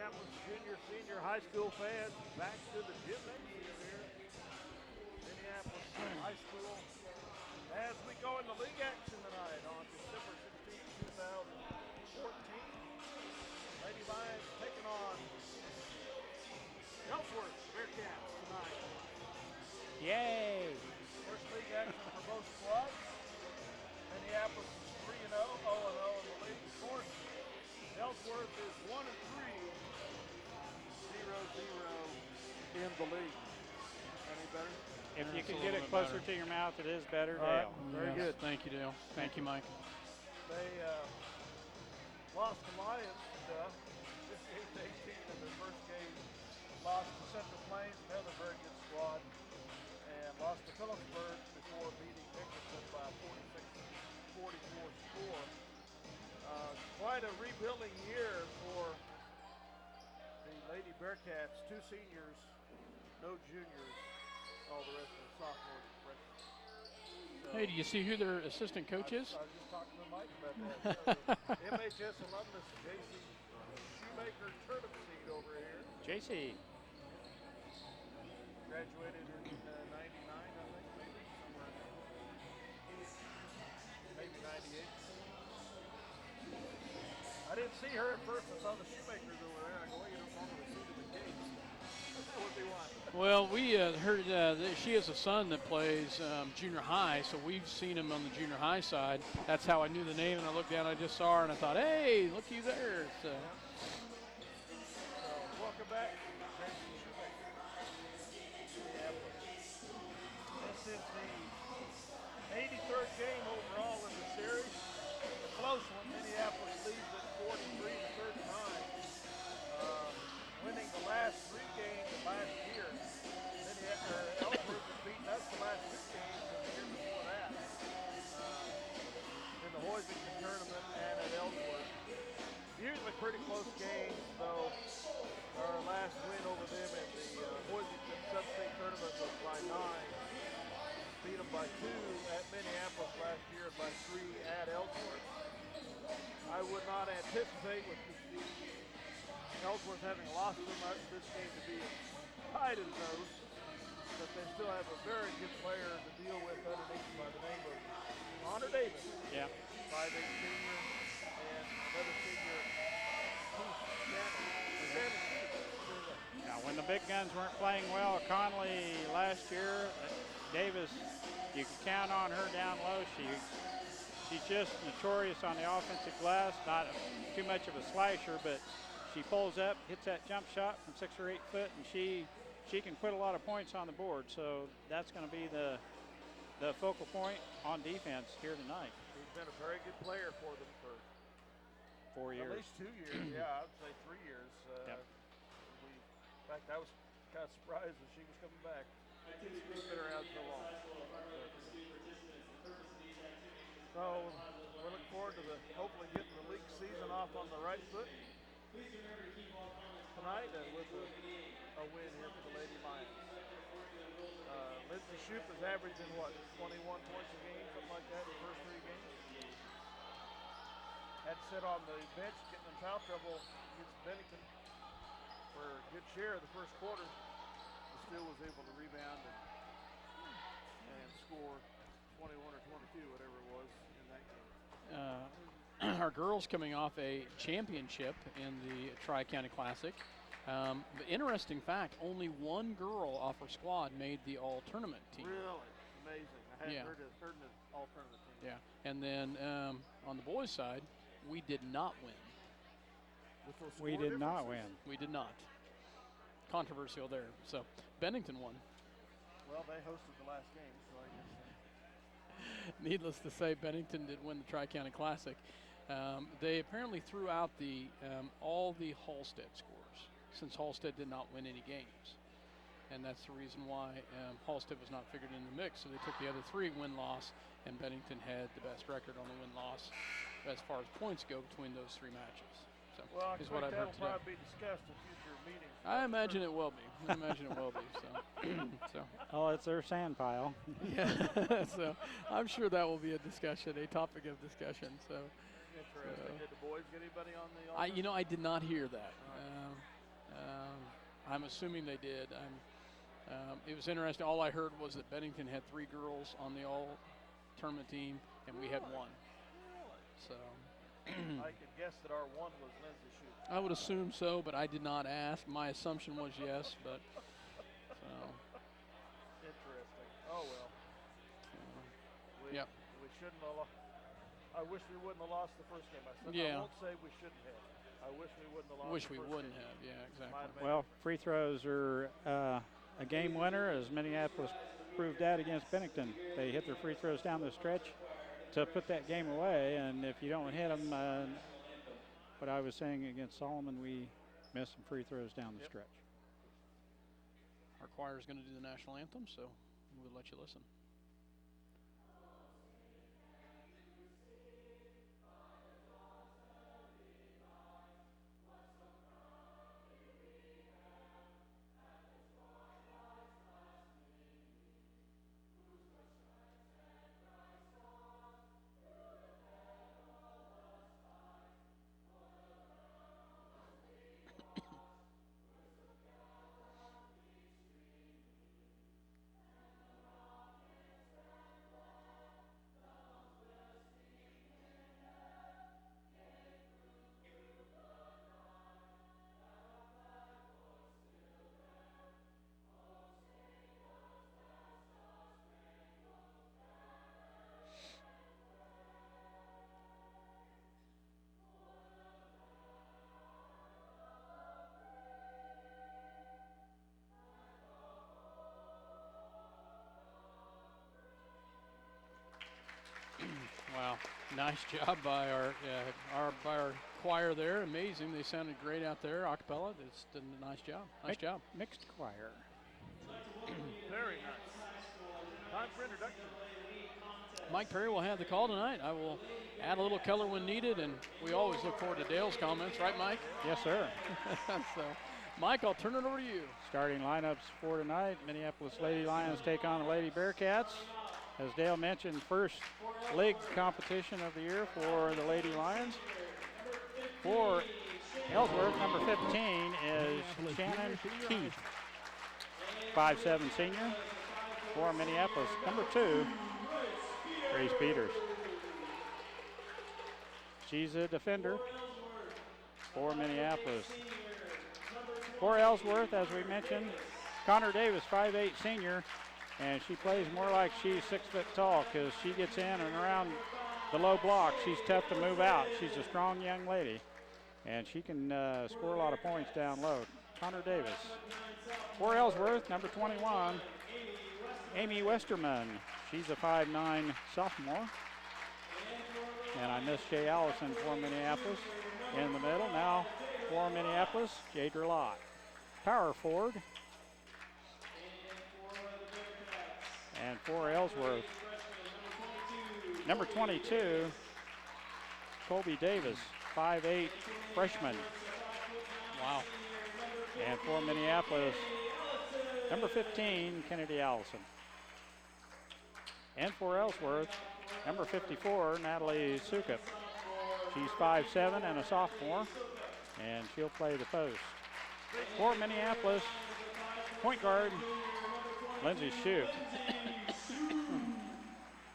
Minneapolis junior, senior high school fans back to the gymnasium here. Minneapolis High School as we go into league action tonight on December 16, 2014. Lady Lions taking on Ellsworth Bearcats tonight. Yay! First league action for both squads. Minneapolis is 3-0, 0-0 in the league. Of course, Ellsworth is 1-3, 0-0 in the league. Any better? If you can get it closer to your mouth, it is better, Dale. Very good. Thank you, Dale. Thank you, Mike. They lost to Lions 58-18 in their first game. Lost to Central Plains, another very good squad. And lost to Phillipsburg before beating Dickinson by a 46-44 score. Quite a rebuilding year for the Lady Bearcats. 2 seniors, no juniors, all the rest of the sophomores and freshmen. So, Hey, do you see who their assistant coach is? I was just talking to Mike about that. MHS alumnus J.C. Shoemaker tournament seed over here. JC. Graduated in 99, I think, maybe somewhere maybe 98. I didn't see her at first. I saw the Shoemakers over there. I go, well, you don't normally see them in games. That would be why. Well, we heard that she has a son that plays junior high, so we've seen him on the junior high side. That's how I knew the name, and I looked down, I just saw her, and I thought, hey, look you there. So, welcome back, J.C. Shoemaker. This is the 83rd game overall in the series. A close one. Minneapolis leads at 43 the third time. Winning the last 3 games of last year. Ellsworth has beaten us the last 2 games of the year before that. In the Hoisington tournament and at Ellsworth. Usually pretty close games, though. Our last win over them in the Hoisington Sub-State tournament was by 9. Beat them by 2 at Minneapolis last year and by 3 at Ellsworth. I would not anticipate with Ellsworth having lost so much this game to be as tight as those, but they still have a very good player to deal with underneath by the name of Connor Davis. Yeah. 5'8" senior and another senior, Now, when the big guns weren't playing well, Conley last year, Davis, you can count on her down low. She's just notorious on the offensive glass, not too much of a slasher, but she pulls up, hits that jump shot from 6 or 8 foot, and she can put a lot of points on the board. So that's going to be the focal point on defense here tonight. She's been a very good player for them for 4 years. At least 2 years, yeah, I would say 3 years. Yep. In fact, I was kind of surprised that she was coming back. She's been around so long. So we look forward to hopefully getting the league season off on the right foot tonight and with a win here for the Lady Lions. Lindsay Shoup is averaging, 21 points a game, something like that in the first 3 games. Had to sit on the bench getting in foul trouble against Bennington for a good share of the first quarter. But still was able to rebound and score 21 or 22, whatever it was in that game. our girls coming off a championship in the Tri-County Classic. The interesting fact, only 1 girl off her squad made the all-tournament team. Really? Amazing. I hadn't heard of the all-tournament team. Yeah, and then on the boys' side, we did not win. We did not win. We did not. Controversial there. So Bennington won. Well, they hosted the last game, so I guess. Needless to say, Bennington did win the Tri-County Classic. They apparently threw out all the Halstead scores, since Halstead did not win any games. And that's the reason why Halstead was not figured in the mix. So they took the other 3 win-loss, and Bennington had the best record on the win-loss as far as points go between those 3 matches. So, well, I is what I've heard that'll today. probably be discussed in future meetings. I imagine it will be. So. Oh, it's their sand pile. Yeah. So I'm sure that will be a discussion, a topic of discussion. So interesting. Did the boys get anybody on the? I did not hear that. I'm assuming they did. It was interesting. All I heard was that Bennington had 3 girls on the all-tournament team, and we had 1. So I could guess that our one was Lindsay Shute. I would assume so, but I did not ask. My assumption was yes, but so. Interesting. Oh well. Yep. We shouldn't have. I wish we wouldn't have lost the first game. I Yeah. won't say we shouldn't have. I wish we wouldn't have lost. Wish the we first wouldn't game. have. Yeah, exactly. Might have made Well, free throws are a game winner, as Minneapolis proved that against Bennington. They hit their free throws down the stretch to put that game away, and if you don't hit them, what I was saying against Solomon, we missed some free throws down the stretch. Our choir is going to do the national anthem, so we'll let you listen. Wow, nice job by our choir there. Amazing, they sounded great out there. Acapella, it's done a nice job. Nice job. Mixed choir. Very nice. Time for introduction. Mike Perry will have the call tonight. I will add a little color when needed, and we always look forward to Dale's comments, right, Mike? Yes, sir. So, Mike, I'll turn it over to you. Starting lineups for tonight, Minneapolis Lady Lions take on the Lady Bearcats. As Dale mentioned, first league competition of the year for the Lady Lions. For Ellsworth, number 15 is Shannon Keith, 5'7" senior. For Minneapolis, number 2, Grace Peters. She's a defender for Minneapolis. For Ellsworth, as we mentioned, Connor Davis, 5'8" senior. And she plays more like she's 6 foot tall because she gets in and around the low block. She's tough to move out. She's a strong young lady, and she can score a lot of points down low. Connor Davis. For Ellsworth, number 21, Amy Westerman. She's a 5'9" sophomore. And I miss Jay Allison for Minneapolis in the middle. Now for Minneapolis, Jadra Lott. Power forward. And for Ellsworth, number 22, Colby Davis, 5'8" freshman. Wow. And for Minneapolis, number 15, Kennedy Allison. And for Ellsworth, number 54, Natalie Sukup. She's 5'7" and a sophomore, and she'll play the post. For Minneapolis, point guard, Lindsay Shute.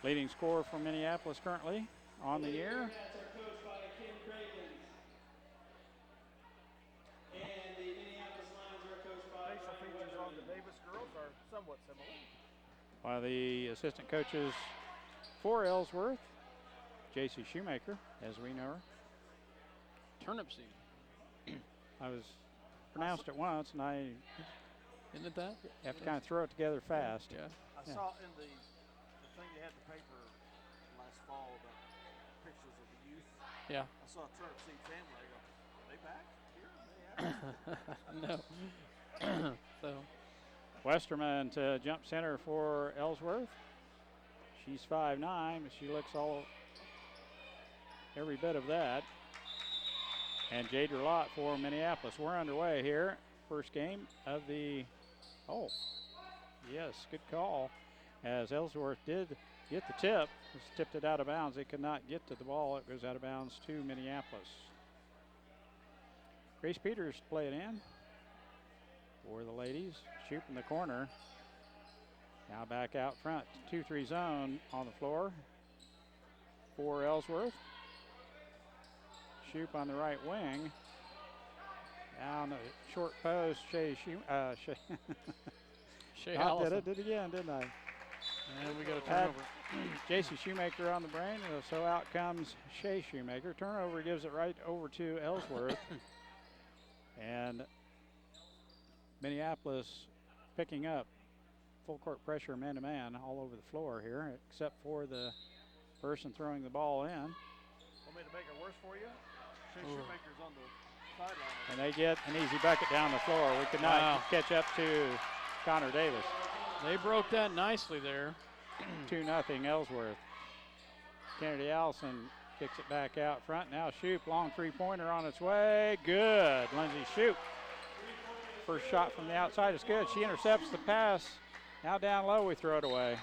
Leading scorer for Minneapolis currently on the year. Facial features on the Davis girls are somewhat similar. While the assistant coaches for Ellsworth, J.C. Shoemaker, as we know her. Turnip seed. I was pronounced it once, and I Isn't it that? have to kind of throw it together fast. Yeah. I saw in the thing you had in the paper last fall about pictures of the youth. Yeah. I saw a turnip seed family. I go, are they back here? No. So, Westerman to jump center for Ellsworth. She's 5'9", but she looks every bit of that. And Jadra Lott for Minneapolis. We're underway here. First game of the, yes, good call. As Ellsworth did get the tip, just tipped it out of bounds. They could not get to the ball. It goes out of bounds to Minneapolis. Grace Peters play it in. for the ladies. Shoop in the corner. Now back out front. 2-3 zone on the floor for Ellsworth. Shoop on the right wing. Down the short post, Shea Allison. did it again, didn't I? And we got a turnover. J.C. Shoemaker on the brain, so out comes Shea Shoemaker. Turnover gives it right over to Ellsworth. And Minneapolis picking up full court pressure man-to-man all over the floor here, except for the person throwing the ball in. Want me to make it worse for you? Shea Shoemaker's on the sideline. And they get an easy bucket down the floor. We could not catch up to Connor Davis. They broke that nicely there. 2-0 Ellsworth. Kennedy Allison kicks it back out front. Now Shoop, long three-pointer on its way. Good. Lindsay Shoop. First shot from the outside is good. She intercepts the pass. Now down low, we throw it away.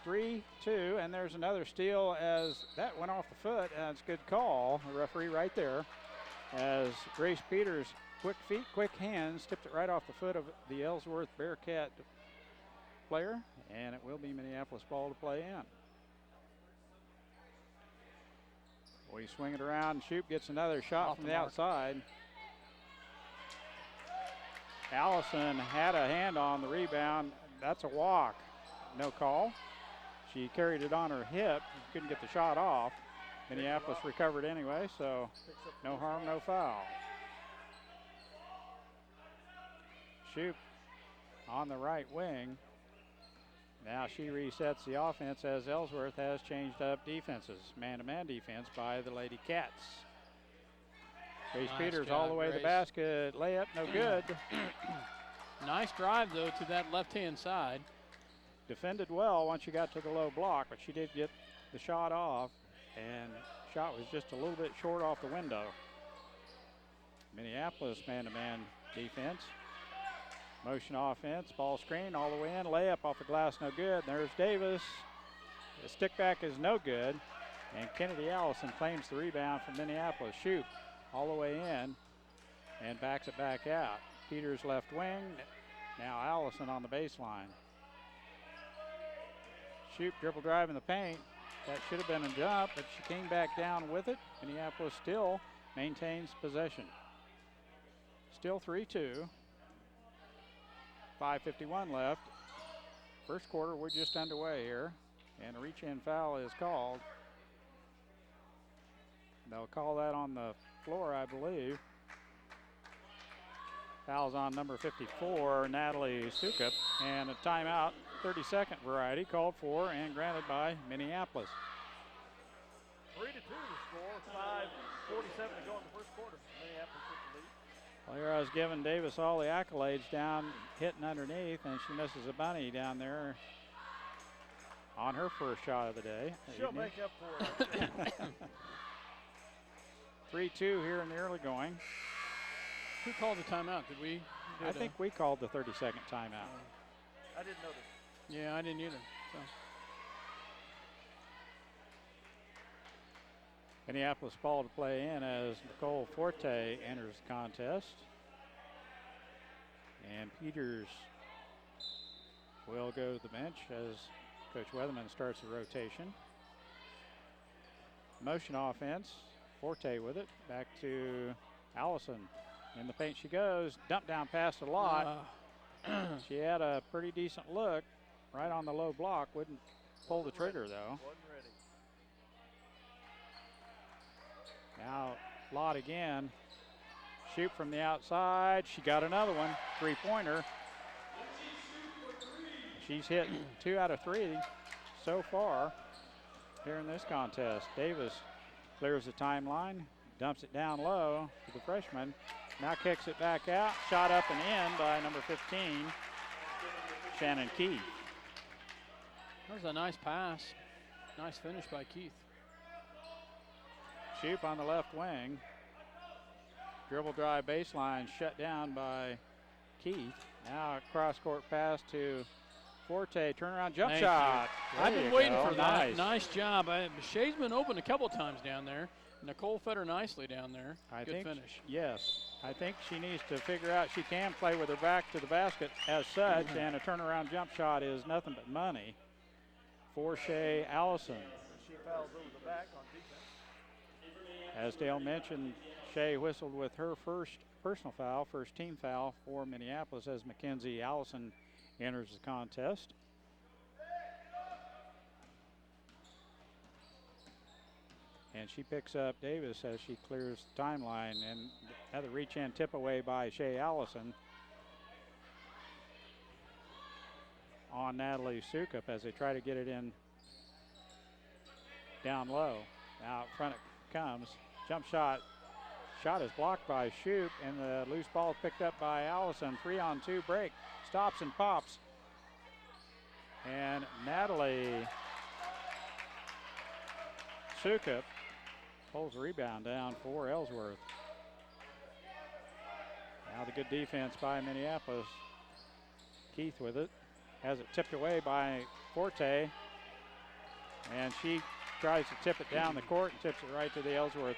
Three, two, and there's another steal as that went off the foot. That's a good call. The referee right there as Grace Peters, quick feet, quick hands, tipped it right off the foot of the Ellsworth Bearcat player, and it will be Minneapolis ball to play in. We swing it around, and Shoop gets another shot from the outside. Allison had a hand on the rebound. That's a walk. No call. She carried it on her hip, couldn't get the shot off. Minneapolis recovered anyway, so no harm, no foul. Shoop on the right wing. Now she resets the offense as Ellsworth has changed up defenses. Man-to-man defense by the Lady Cats. Grace Peters all the way to the basket. Layup, no good. Nice drive, though, to that left-hand side. Defended well once you got to the low block, but she did get the shot off, and shot was just a little bit short off the window. Minneapolis man-to-man defense. Motion offense, ball screen all the way in, layup off the glass, no good. There's Davis. The stick back is no good, and Kennedy Allison claims the rebound from Minneapolis. Shoop all the way in and backs it back out. Peters left wing, now Allison on the baseline. Shoop dribble drive in the paint. That should have been a jump, but she came back down with it. Minneapolis still maintains possession. Still 3-2. 5:51 left. First quarter, we're just underway here, and a reach-in foul is called. They'll call that on the floor, I believe. Foul's on number 54, Natalie Sukup, and a timeout, 30-second variety, called for and granted by Minneapolis. 3-2 the score, 5:47 to go in the first quarter. Minneapolis with the lead. Player has given Davis all the accolades down, hitting underneath, and she misses a bunny down there on her first shot of the day. She'll make up for it. 3-2 here in the early going. Who called the timeout? Did we? I think we called the 30-second timeout. I didn't notice. Yeah, I didn't either. So. Minneapolis ball to play in as Nicole Forte enters the contest. And Peters will go to the bench as Coach Weatherman starts the rotation. Motion offense, Forte with it, back to Allison. In the paint she goes, dump down past a lot. She had a pretty decent look right on the low block, wouldn't pull the trigger though. Wasn't ready. Now Lott again. Shoot from the outside. She got another one. Three-pointer. She's hit 2 out of 3 so far here in this contest. Davis clears the timeline, dumps it down low to the freshman. Now kicks it back out. Shot up and in by number 15, Shannon Keith. That was a nice pass. Nice finish by Keith. Shoop on the left wing. Dribble drive baseline shut down by Keith. Now a cross-court pass to Forte, turnaround jump Thank shot. you. I've There been you waiting go. for Nice. that. Nice job. Shea's been open a couple times down there. Nicole fed her nicely down there. Good finish. Yes. I think she needs to figure out she can play with her back to the basket as such, and a turnaround jump shot is nothing but money for Shea Allison. She fouls over the back on defense. As Dale mentioned, Shea whistled with her first personal foul, first team foul for Minneapolis as Mackenzie Allison enters the contest. And she picks up Davis as she clears the timeline, and another reach-in tip away by Shea Allison on Natalie Sukup as they try to get it in down low. Now out front it comes. Jump shot. Shot is blocked by Shoup, and the loose ball is picked up by Allison. 3-on-2 break. Stops and pops. And Natalie Sukup pulls the rebound down for Ellsworth. Now the good defense by Minneapolis. Keith with it. Has it tipped away by Forte. And she tries to tip it down the court and tips it right to the Ellsworth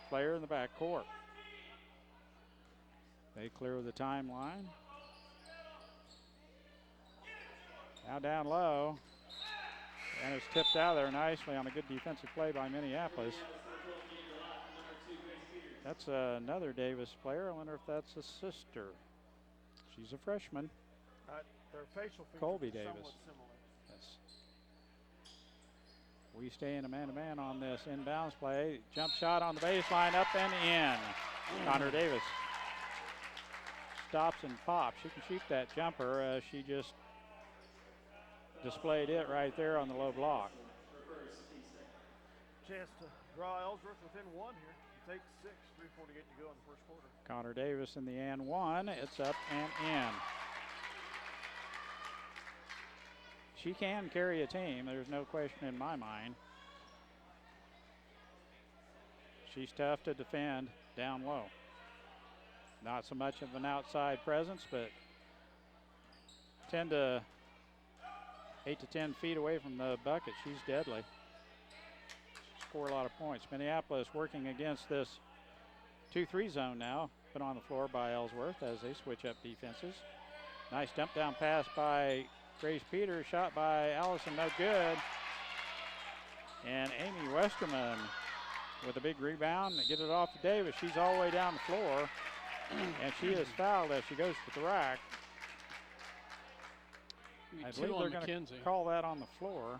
player in the back court. They clear the timeline. Now down low. And it's tipped out there nicely on a good defensive play by Minneapolis. That's another Davis player. I wonder if that's a sister. She's a freshman. Their facial features Colby are Davis. somewhat similar. Yes. We stay in a man-to-man on this inbounds play. Jump shot on the baseline, up and in. Connor Davis stops and pops. She can shoot that jumper. She just displayed it right there on the low block. Chance to draw Ellsworth within one here. Take 6, 3:48 to go in the first quarter. Connor Davis in the and one. It's up and in. She can carry a team. There's no question in my mind. She's tough to defend down low. Not so much of an outside presence, but 8 to 10 feet away from the bucket, she's deadly. Score a lot of points. Minneapolis working against this 2-3 zone now, put on the floor by Ellsworth as they switch up defenses. Nice dump down pass by Grace Peters, shot by Allison, no good. And Amy Westerman with a big rebound and get it off to Davis. She's all the way down the floor, and she is fouled as she goes to the rack. I believe they're going to call that on the floor.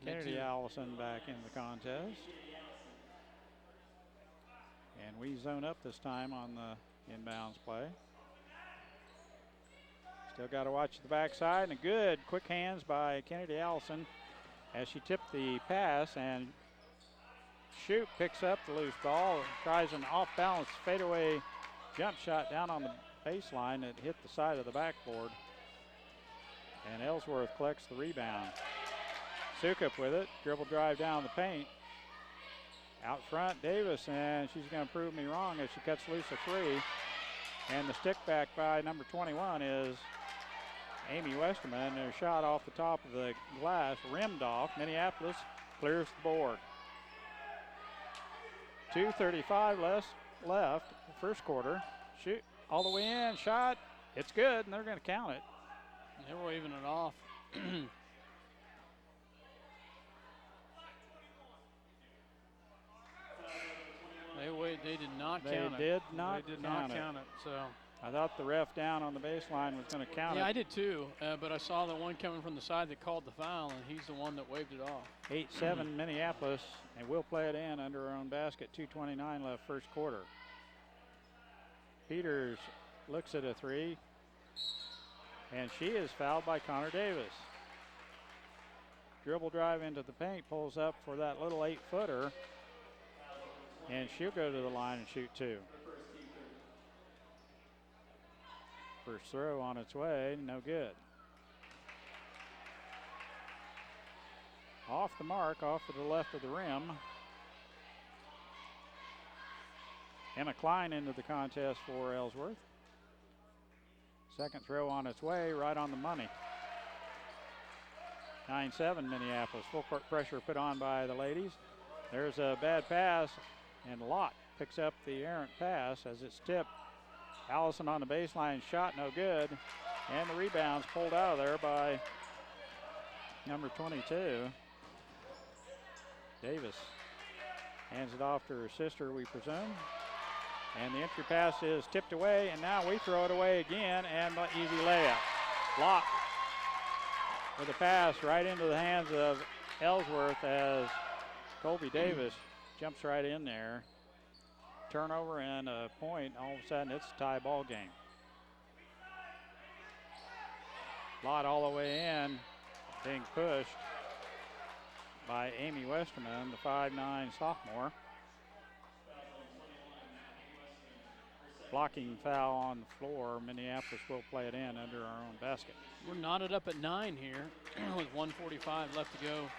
Kennedy Allison back in the contest. And we zone up this time on the inbounds play. Still got to watch the backside, and a good quick hands by Kennedy Allison as she tipped the pass, and Shoup picks up the loose ball and tries an off-balance fadeaway jump shot down on the baseline that hit the side of the backboard. And Ellsworth collects the rebound. Sukup with it, dribble drive down the paint. Out front, Davis, and she's going to prove me wrong as she cuts loose a three. And the stick back by number 21 is Amy Westerman. And a shot off the top of the glass, rimmed off. Minneapolis clears the board. 2:35 left, first quarter. Shoot, all the way in, shot. It's good, and they're going to count it. They were waving it off. They did not count it. They did not count it. So I thought the ref down on the baseline was going to count it. Yeah, I did too. But I saw the one coming from the side that called the foul, and he's the one that waved it off. 8-7 Minneapolis, and we'll play it in under our own basket. 2:29 left, first quarter. Peters looks at a three, and she is fouled by Connor Davis. Dribble drive into the paint, pulls up for that little 8-footer, and she'll go to the line and shoot two. First throw on its way, no good. Off the mark, off to the left of the rim. Emma Klein into the contest for Ellsworth. Second throw on its way, right on the money. 9-7 Minneapolis. Full court pressure put on by the ladies. There's a bad pass, and Lott picks up the errant pass as it's tipped. Allison on the baseline, shot no good. And the rebound's pulled out of there by number 22. Davis hands it off to her sister, we presume. And the entry pass is tipped away, and now we throw it away again, and an easy layup. Lott with a pass right into the hands of Ellsworth as Colby Davis jumps right in there. Turnover and a point. All of a sudden, it's a tie ball game. Lott all the way in, being pushed by Amy Westerman, the 5'9" sophomore. Blocking foul on the floor. Minneapolis will play it in under our own basket. We're knotted up at 9 here with 1:45 left to go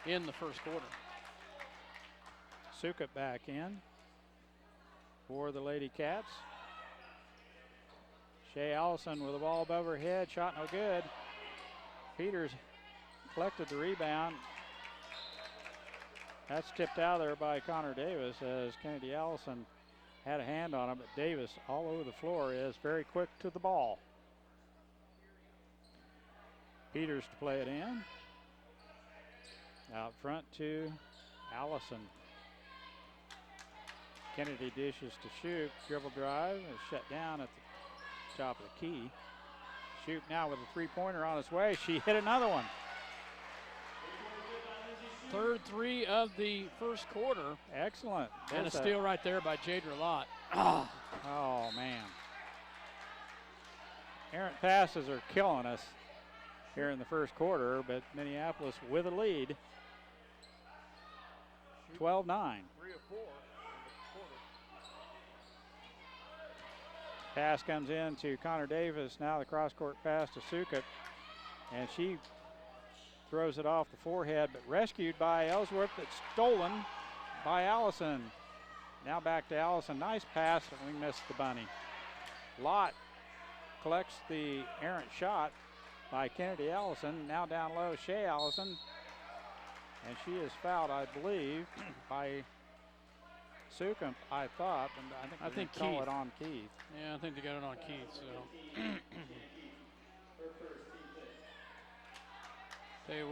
in the first quarter. Sukup back in for the Lady Cats. Shea Allison with the ball above her head, shot no good. Peters collected the rebound. That's tipped out there by Connor Davis as Kennedy Allison had a hand on him, but Davis all over the floor is very quick to the ball. Peters to play it in. Out front to Allison. Kennedy dishes to Shoop. Dribble drive is shut down at the top of the key. Shoop now with a three-pointer on its way. She hit another one. Third three of the first quarter. Excellent. And a steal right there by Jadra Lott. Oh, man. Errant passes are killing us here in the first quarter, but Minneapolis with a lead. 12-9. 3 of 4 in the quarter. Pass comes in to Connor Davis. Now the cross-court pass to Sukup. And she throws it off the forehead, but rescued by Ellsworth. It's stolen by Allison. Now back to Allison. Nice pass, but we missed the bunny. Lott collects the errant shot by Kennedy Allison. Now down low, Shea Allison. And she is fouled, I believe, by Sukup, I thought. And I think they call it on Keith. Yeah, I think they got it on Keith. So.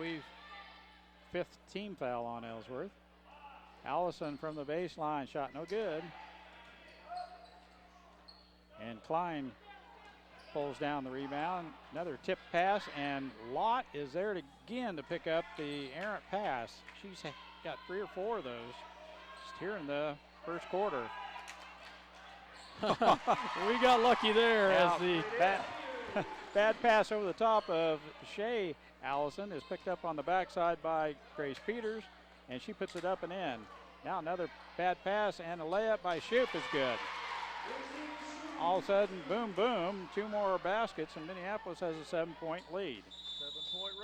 We've fifth team foul on Ellsworth. Allison from the baseline, shot no good. And Klein pulls down the rebound. Another tip pass, and Lott is there again to pick up the errant pass. She's got 3 or 4 of those just here in the first quarter. We got lucky there as the bad pass over the top of Shea Allison is picked up on the backside by Grace Peters, and she puts it up and in. Now another bad pass, and a layup by Shoop is good. All of a sudden, boom, boom, 2 more baskets, and Minneapolis has a 7-point lead. 7-point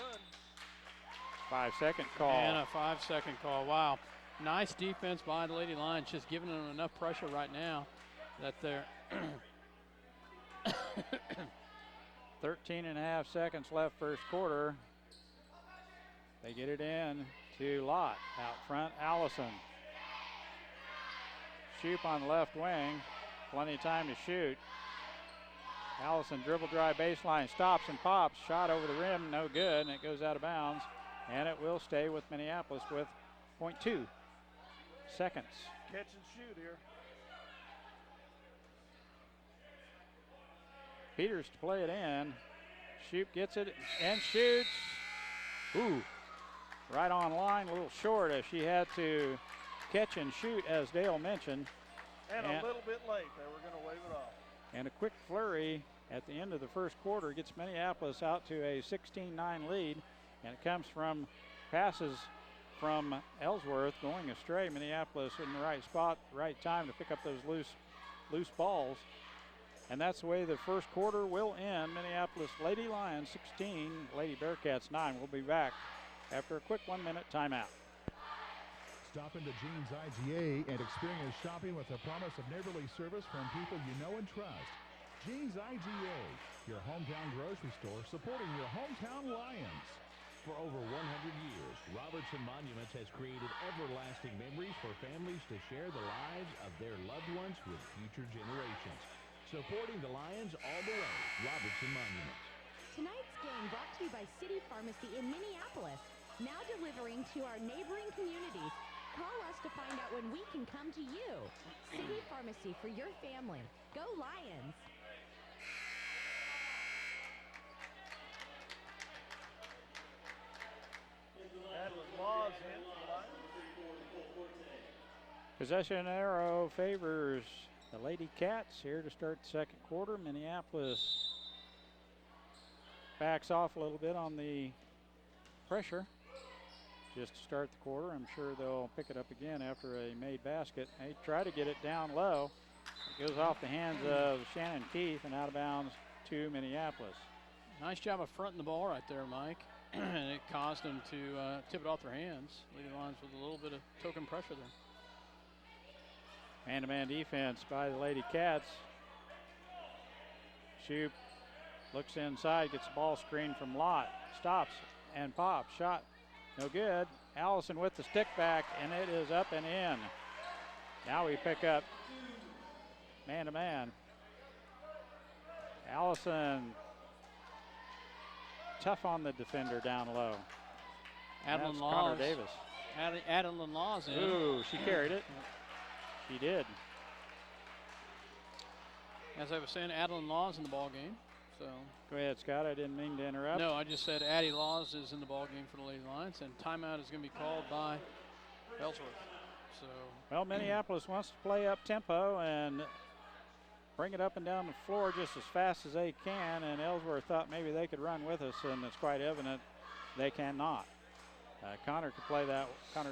run. 5-second call. And a 5-second call. Wow. Nice defense by the Lady Lions, just giving them enough pressure right now that they're 13.5 seconds left first quarter. They get it in to Lott. Out front, Allison. Shoop on the left wing. Plenty of time to shoot. Allison dribble drive baseline, stops and pops. Shot over the rim, no good, and it goes out of bounds. And it will stay with Minneapolis with 0.2 seconds. Catch and shoot here. Peters to play it in. Shoop gets it and shoots. Ooh, right on line, a little short as she had to catch and shoot, as Dale mentioned. And a little bit late. They were going to wave it off. And a quick flurry at the end of the first quarter gets Minneapolis out to a 16-9 lead. And it comes from passes from Ellsworth going astray. Minneapolis in the right spot, right time to pick up those loose balls. And that's the way the first quarter will end. Minneapolis Lady Lions 16, Lady Bearcats 9. We'll be back after a quick 1-minute timeout. Stop into Jeans IGA and experience shopping with a promise of neighborly service from people you know and trust. Jeans IGA, your hometown grocery store supporting your hometown Lions. For over 100 years, Robertson Monuments has created everlasting memories for families to share the lives of their loved ones with future generations. Supporting the Lions all the way, Robertson Monuments. Tonight's game brought to you by City Pharmacy in Minneapolis, now delivering to our neighboring communities. Call us to find out when we can come to you. City Pharmacy for your family. Go Lions! Possession arrow favors the Lady Cats here to start the second quarter. Minneapolis backs off a little bit on the pressure just to start the quarter. I'm sure they'll pick it up again after a made basket. They try to get it down low. It goes off the hands of Shannon Keith and out of bounds to Minneapolis. Nice job of fronting the ball right there, Mike. And it caused them to tip it off their hands. Lady Lions with a little bit of token pressure there. Man-to-man defense by the Lady Cats. Shoup looks inside, gets the ball screened from Lott. Stops and pops. Shot no good. Allison with the stick back, and it is up and in. Now we pick up man-to-man. Allison tough on the defender down low. Adeline Laws. Connor Davis. Adeline Laws in. Ooh, she carried it. She did. As I was saying, Adeline Laws in the ball game. So go ahead, Scott. I didn't mean to interrupt. No, I just said Addie Laws is in the ball game for the Lady Lions, and timeout is going to be called by Ellsworth. So well, Minneapolis wants to play up tempo and bring it up and down the floor just as fast as they can, and Ellsworth thought maybe they could run with us, and it's quite evident they cannot. Connor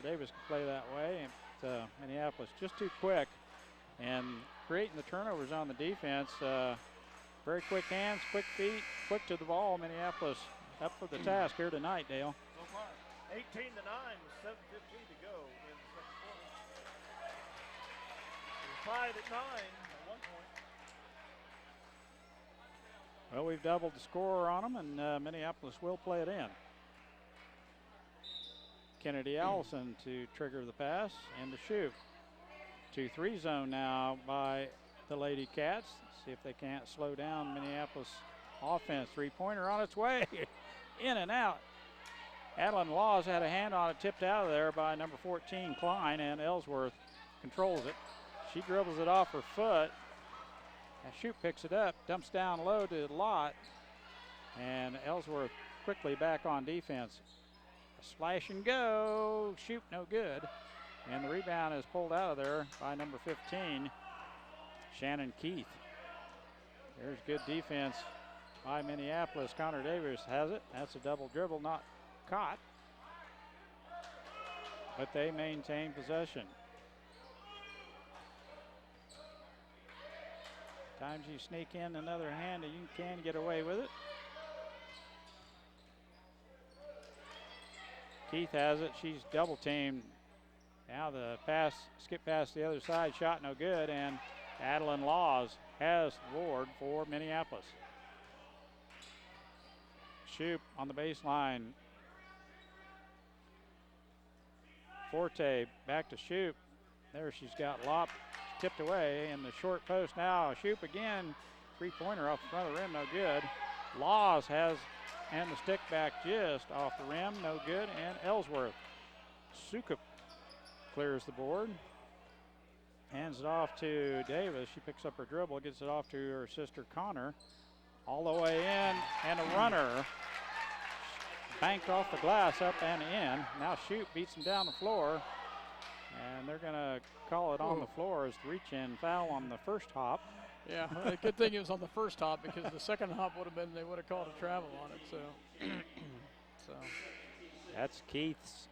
Davis could play that way. Minneapolis just too quick and creating the turnovers on the defense. Very quick hands, quick feet, quick to the ball. Minneapolis up for the task here tonight, Dale. So far, 18-9 with 7:15 to go in the second quarter. We're tied at 9 at 1 point. Well, we've doubled the score on them, and Minneapolis will play it in. Kennedy Allison to trigger the pass and to shoot. 2-3 zone now by the Lady Cats. See if they can't slow down Minneapolis offense. Three-pointer on its way. In and out. Adeline Laws had a hand on it, tipped out of there by number 14, Klein, and Ellsworth controls it. She dribbles it off her foot. And Shoup picks it up, dumps down low to Lott, and Ellsworth quickly back on defense. Slash and go. Shoup no good. And the rebound is pulled out of there by number 15, Shannon Keith. There's good defense by Minneapolis. Connor Davis has it. That's a double dribble, not caught. But they maintain possession. Times you sneak in another hand and you can get away with it. Keith has it. She's double teamed. Now the pass, skip past the other side, shot no good, and Adeline Laws has the board for Minneapolis. Shoup on the baseline. Forte back to Shoup. There she's got Lott tipped away in the short post now. Shoup again, three-pointer off the front of the rim, no good. Laws has, and the stick back just off the rim, no good, and Ellsworth. Sukup clears the board. Hands it off to Davis. She picks up her dribble, gets it off to her sister Connor. All the way in, and a runner banked off the glass up and in. Now Shoup beats him down the floor, and they're going to call it on the floor as the reach-in foul on the first hop. Yeah, well, good thing it was on the first hop, because the second hop would have been, they would have called a travel on it. So that's Keith's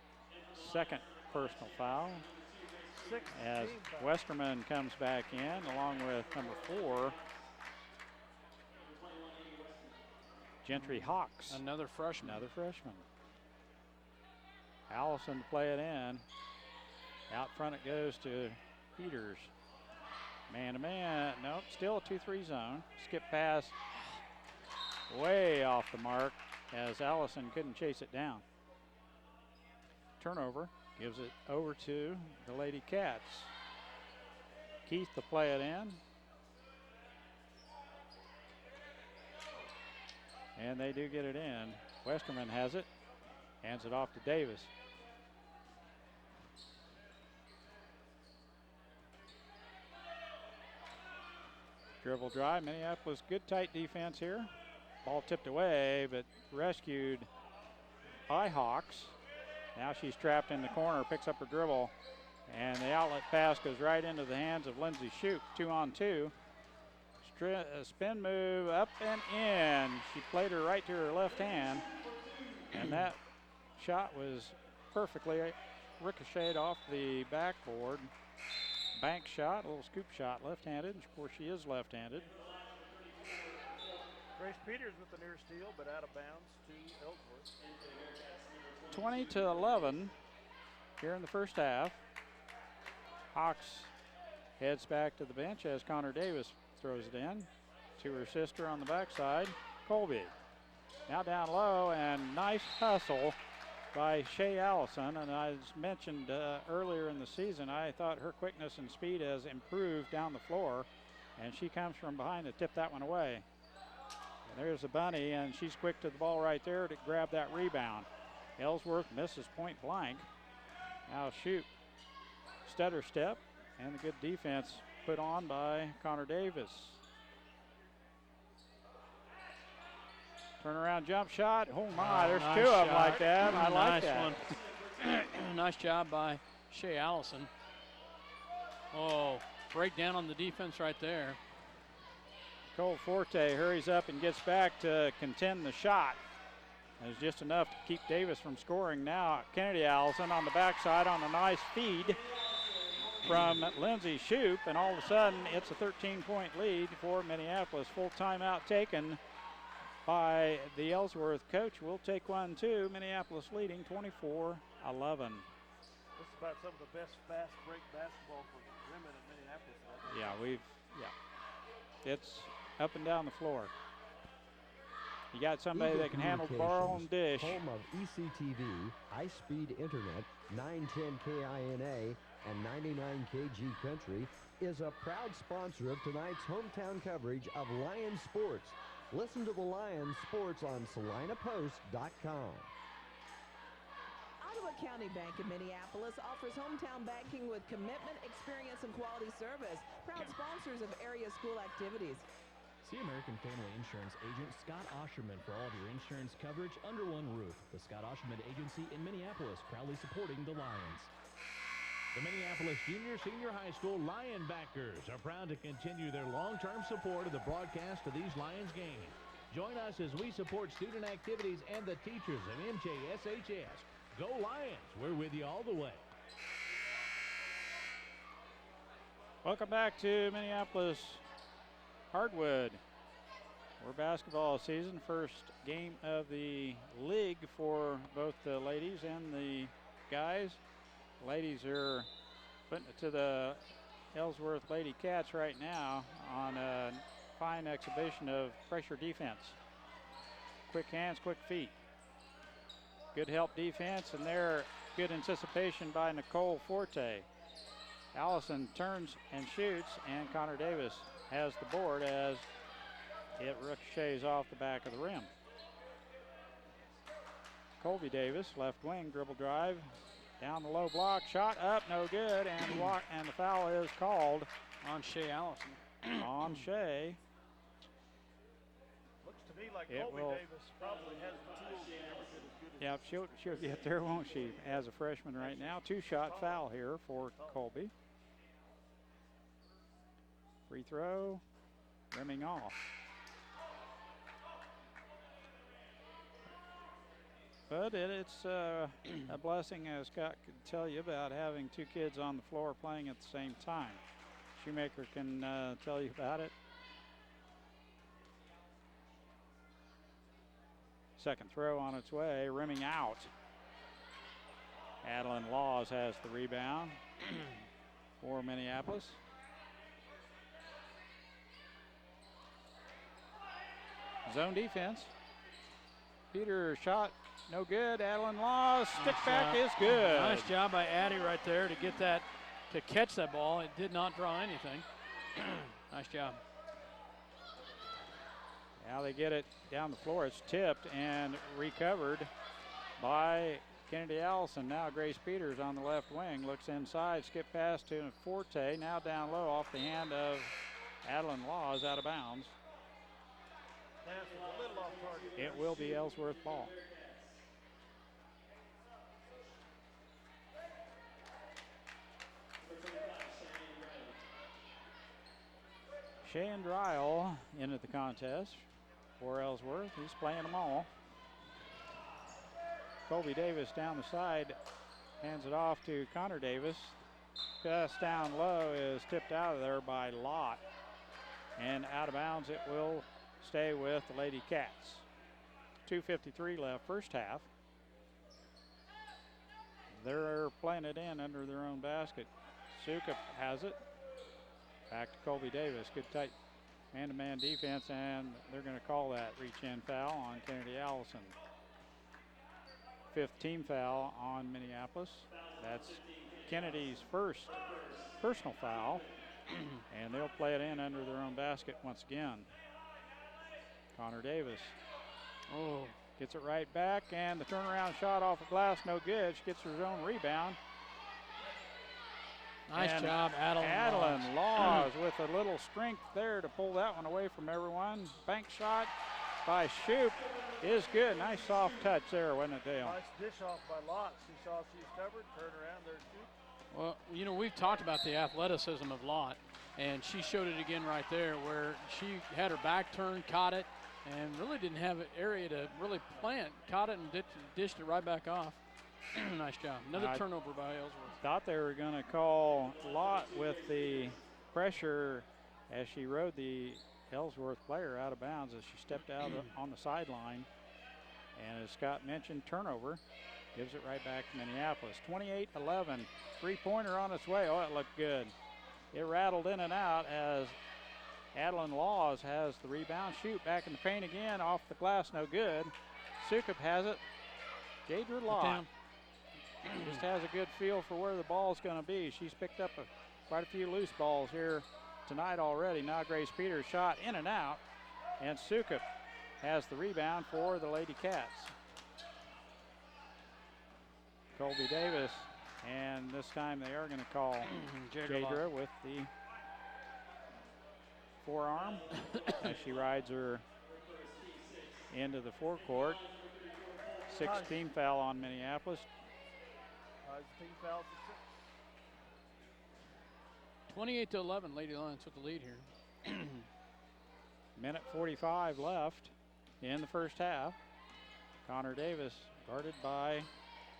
second personal foul. 16 As back. Westerman comes back in along with number 4, Gentry Hawks. another freshman. Another freshman. Allison to play it in. Out front it goes to Peters. Man-to-man, nope, still a 2-3 zone. Skip pass way off the mark as Allison couldn't chase it down. Turnover, gives it over to the Lady Cats. Keith to play it in. And they do get it in. Westerman has it, hands it off to Davis. Dribble drive, Minneapolis, good tight defense here. Ball tipped away, but rescued by Hawks. Now she's trapped in the corner, picks up her dribble, and the outlet pass goes right into the hands of Lindsay Shoup. 2-on-2. Spin move up and in. She played her right to her left hand, and that shot was perfectly ricocheted off the backboard. Bank shot, a little scoop shot, left-handed. Of course, she is left-handed. Grace Peters with the near steal, but out of bounds to Ellsworth. 20-11 here in the first half. Hawks heads back to the bench as Connor Davis throws it in to her sister on the backside, Colby. Now down low, and nice hustle by Shea Allison. And as mentioned earlier in the season, I thought her quickness and speed has improved down the floor, and she comes from behind to tip that one away. And there's the bunny, and she's quick to the ball right there to grab that rebound. Ellsworth misses point blank. Now Shoup, stutter step, and a good defense put on by Connor Davis. Turnaround jump shot. Oh my, there's nice two of them shot. like that. I like Nice that. one. Nice job by Shea Allison. Oh, breakdown on the defense right there. Cole Forte hurries up and gets back to contend the shot. It's just enough to keep Davis from scoring. Now Kennedy Allison on the backside on a nice feed from Lindsay Shoup, and all of a sudden it's a 13-point lead for Minneapolis. Full timeout taken by the Ellsworth coach. We'll take one too. Minneapolis leading 24-11. This is about some of the best fast break basketball for women in Minneapolis. It's up and down the floor. You got somebody that can handle the ball and dish. Home of ECTV, high-speed internet, 910 KINA, and 99 KG Country, is a proud sponsor of tonight's hometown coverage of Lions Sports. Listen to the Lions Sports on SalinaPost.com. Ottawa County Bank in Minneapolis offers hometown banking with commitment, experience, and quality service. Proud sponsors of area school activities. See American Family Insurance agent Scott Osherman for all of your insurance coverage under one roof. The Scott Osherman Agency in Minneapolis, proudly supporting the Lions. The Minneapolis Junior Senior High School Lionbackers are proud to continue their long-term support of the broadcast of these Lions games. Join us as we support student activities and the teachers of MJSHS. Go Lions! We're with you all the way. Welcome back to Minneapolis Hardwood. We're basketball season, first game of the league for both the ladies and the guys. Ladies are putting it to the Ellsworth Lady Cats right now on a fine exhibition of pressure defense. Quick hands, quick feet. Good help defense, and there good anticipation by Nicole Forte. Allison turns and shoots, and Connor Davis has the board as it ricochets off the back of the rim. Colby Davis, left wing, dribble drive, down the low block, shot up, no good, and the foul is called On Shea Allison. on Shea. Looks to me like It Colby will- Davis probably has the tools and everything as good as Yep, she'll get there, won't she, as a freshman right now. Two-shot foul here for Colby. Free throw, rimming off. But it's a blessing, as Scott could tell you, about having two kids on the floor playing at the same time. Shoemaker can tell you about it. Second throw on its way, rimming out. Adeline Laws has the rebound for Minneapolis. Zone defense. Peter shot, no good. Adeline Laws, stick back is good. Nice job by Addie right there to get that, to catch that ball. It did not draw anything. Nice job. Now they get it down the floor. It's tipped and recovered by Kennedy Allison. Now Grace Peters on the left wing. Looks inside, skip pass to Forte. Now down low off the hand of Adeline Laws, out of bounds. Pass was a little off target. It will be Ellsworth ball. Shane Dryle into the contest for Ellsworth. He's playing them all. Colby Davis down the side, hands it off to Connor Davis. Pass down low is tipped out of there by Lott. And out of bounds it will stay with the Lady Cats. 2:53 left, first half. They're playing it in under their own basket. Sukup has it. Back to Colby Davis. Good tight man-to-man defense, and they're going to call that reach-in foul on Kennedy Allison. 5th team foul on Minneapolis. That's Kennedy's first personal foul, and they'll play it in under their own basket once again. Connor Davis gets it right back, and the turnaround shot off the glass, no good. She gets her own rebound. Nice job, Adeline Laws with a little strength there to pull that one away from everyone. Bank shot by Shoup is good. Nice soft touch there, wasn't it, Dale? Nice dish off by Lott. She saw she's covered, turn around there, shoot. Well, you know, we've talked about the athleticism of Lott, and she showed it again right there where she had her back turned, caught it, and really didn't have an area to really plant. Caught it and dished it right back off. Nice job. Another turnover by Ellsworth. Thought they were going to call Lott with the pressure as she rode the Ellsworth player out of bounds as she stepped out on the sideline. And as Scott mentioned, turnover gives it right back to Minneapolis. 28-11, three-pointer on its way. Oh, it looked good. It rattled in and out as Adeline Laws has the rebound. Shoot back in the paint again, off the glass, no good. Sukup has it. Jadra Lott just has a good feel for where the ball's going to be. She's picked up quite a few loose balls here tonight already. Now Grace Peters shot in and out, and Sukup has the rebound for the Lady Cats. Colby Davis, and this time they are going to call Jadra with the forearm as she rides her into the forecourt. 16 foul on Minneapolis. Team foul to 6. 28-11, Lady Lions with the lead here. Minute 45 left in the first half. Connor Davis guarded by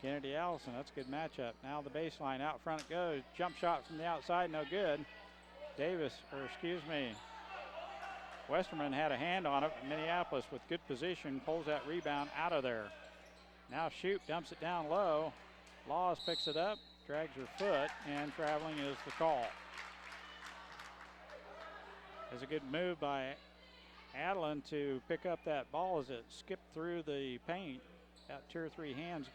Kennedy Allison. That's a good matchup. Now the baseline, out front it goes. Jump shot from the outside, no good. Westerman had a hand on it. Minneapolis with good position pulls that rebound out of there. Now Shoup dumps it down low. Laws picks it up, drags her foot, and traveling is the call. There's a good move by Adeline to pick up that ball as it skipped through the paint. Got 2 or 3 hands,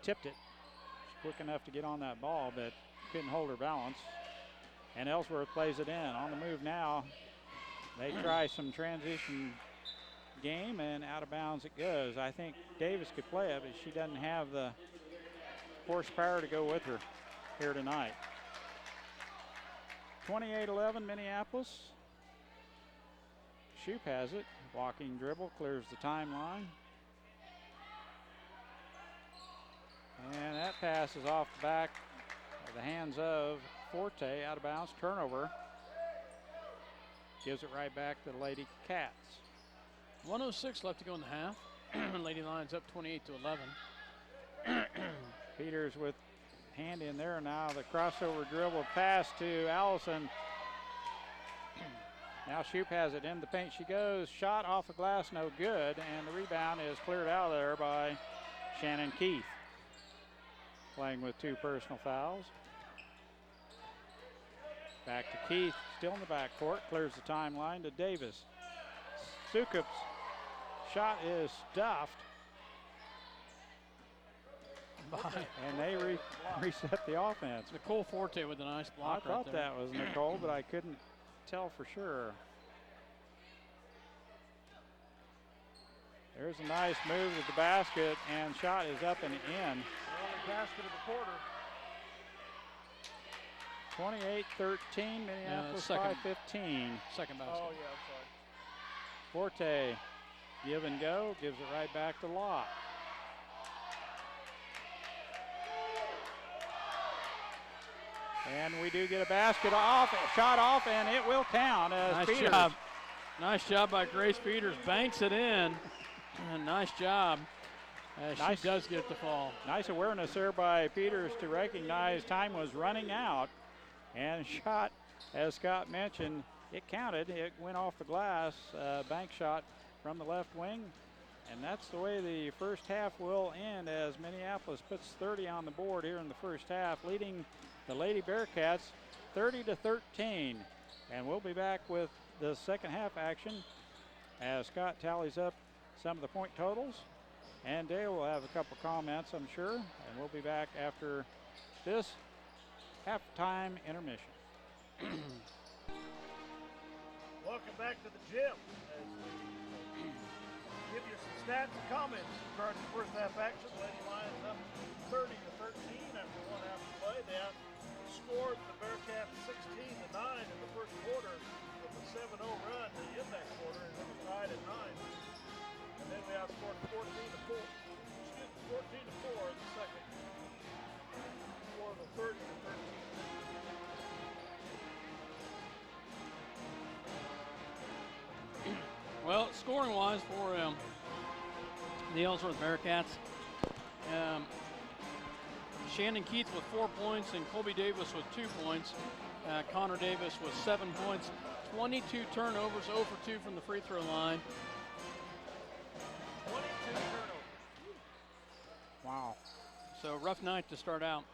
tipped it. She's quick enough to get on that ball, but couldn't hold her balance. And Ellsworth plays it in. On the move now. They try some transition game, and out of bounds it goes. I think Davis could play it, but she doesn't have the horsepower to go with her here tonight. 28-11 Minneapolis. Shoup has it. Walking dribble, clears the timeline. And that pass is off the back of the hands of Forte, out of bounds, turnover. Gives it right back to the Lady Cats. 1:06 left to go in the half. Lady Lions up 28-11. Peters with hand in there now. The crossover dribble pass to Allison. Now Shoup has it in the paint. She goes. Shot off the glass, no good. And the rebound is cleared out of there by Shannon Keith. Playing with 2 personal fouls. Back to Keith, still in the backcourt. Clears the timeline to Davis. Sukup's shot is stuffed. And they reset the offense. Nicole Forte with a nice block. I thought that was Nicole, but I couldn't tell for sure. There's a nice move with the basket, and shot is up and in. The only basket of the quarter. 28-13, Minneapolis by 15. Second basket. Oh, yeah, I'm sorry. Forte, give and go, gives it right back to Locke. And we do get a basket off, shot off, and it will count as Nice Peters. job. Nice job by Grace Peters. Banks it in. Nice job. She does get the fall. Nice awareness there by Peters to recognize time was running out. And shot, as Scott mentioned, it counted. It went off the glass. Bank shot from the left wing. And that's the way the first half will end as Minneapolis puts 30 on the board here in the first half, leading the Lady Bearcats 30-13. And we'll be back with the second half action as Scott tallies up some of the point totals. And Dale will have a couple comments, I'm sure. And we'll be back after this halftime intermission. Welcome back to the gym as we give you some stats and comments regarding the first half action. Lady Lions up 30-13 after one half of play. They outscored the Bearcats 16-9 in the first quarter with a 7-0 run to end that quarter, and it was tied at 9. And then we outscored 14-4 in the second for the 30-13. Well, scoring-wise for the Ellsworth Bearcats, Shannon Keith with 4 points and Colby Davis with 2 points. Connor Davis with 7 points. 22 turnovers, 0 for 2 from the free throw line. 22 turnovers. Wow. So rough night to start out.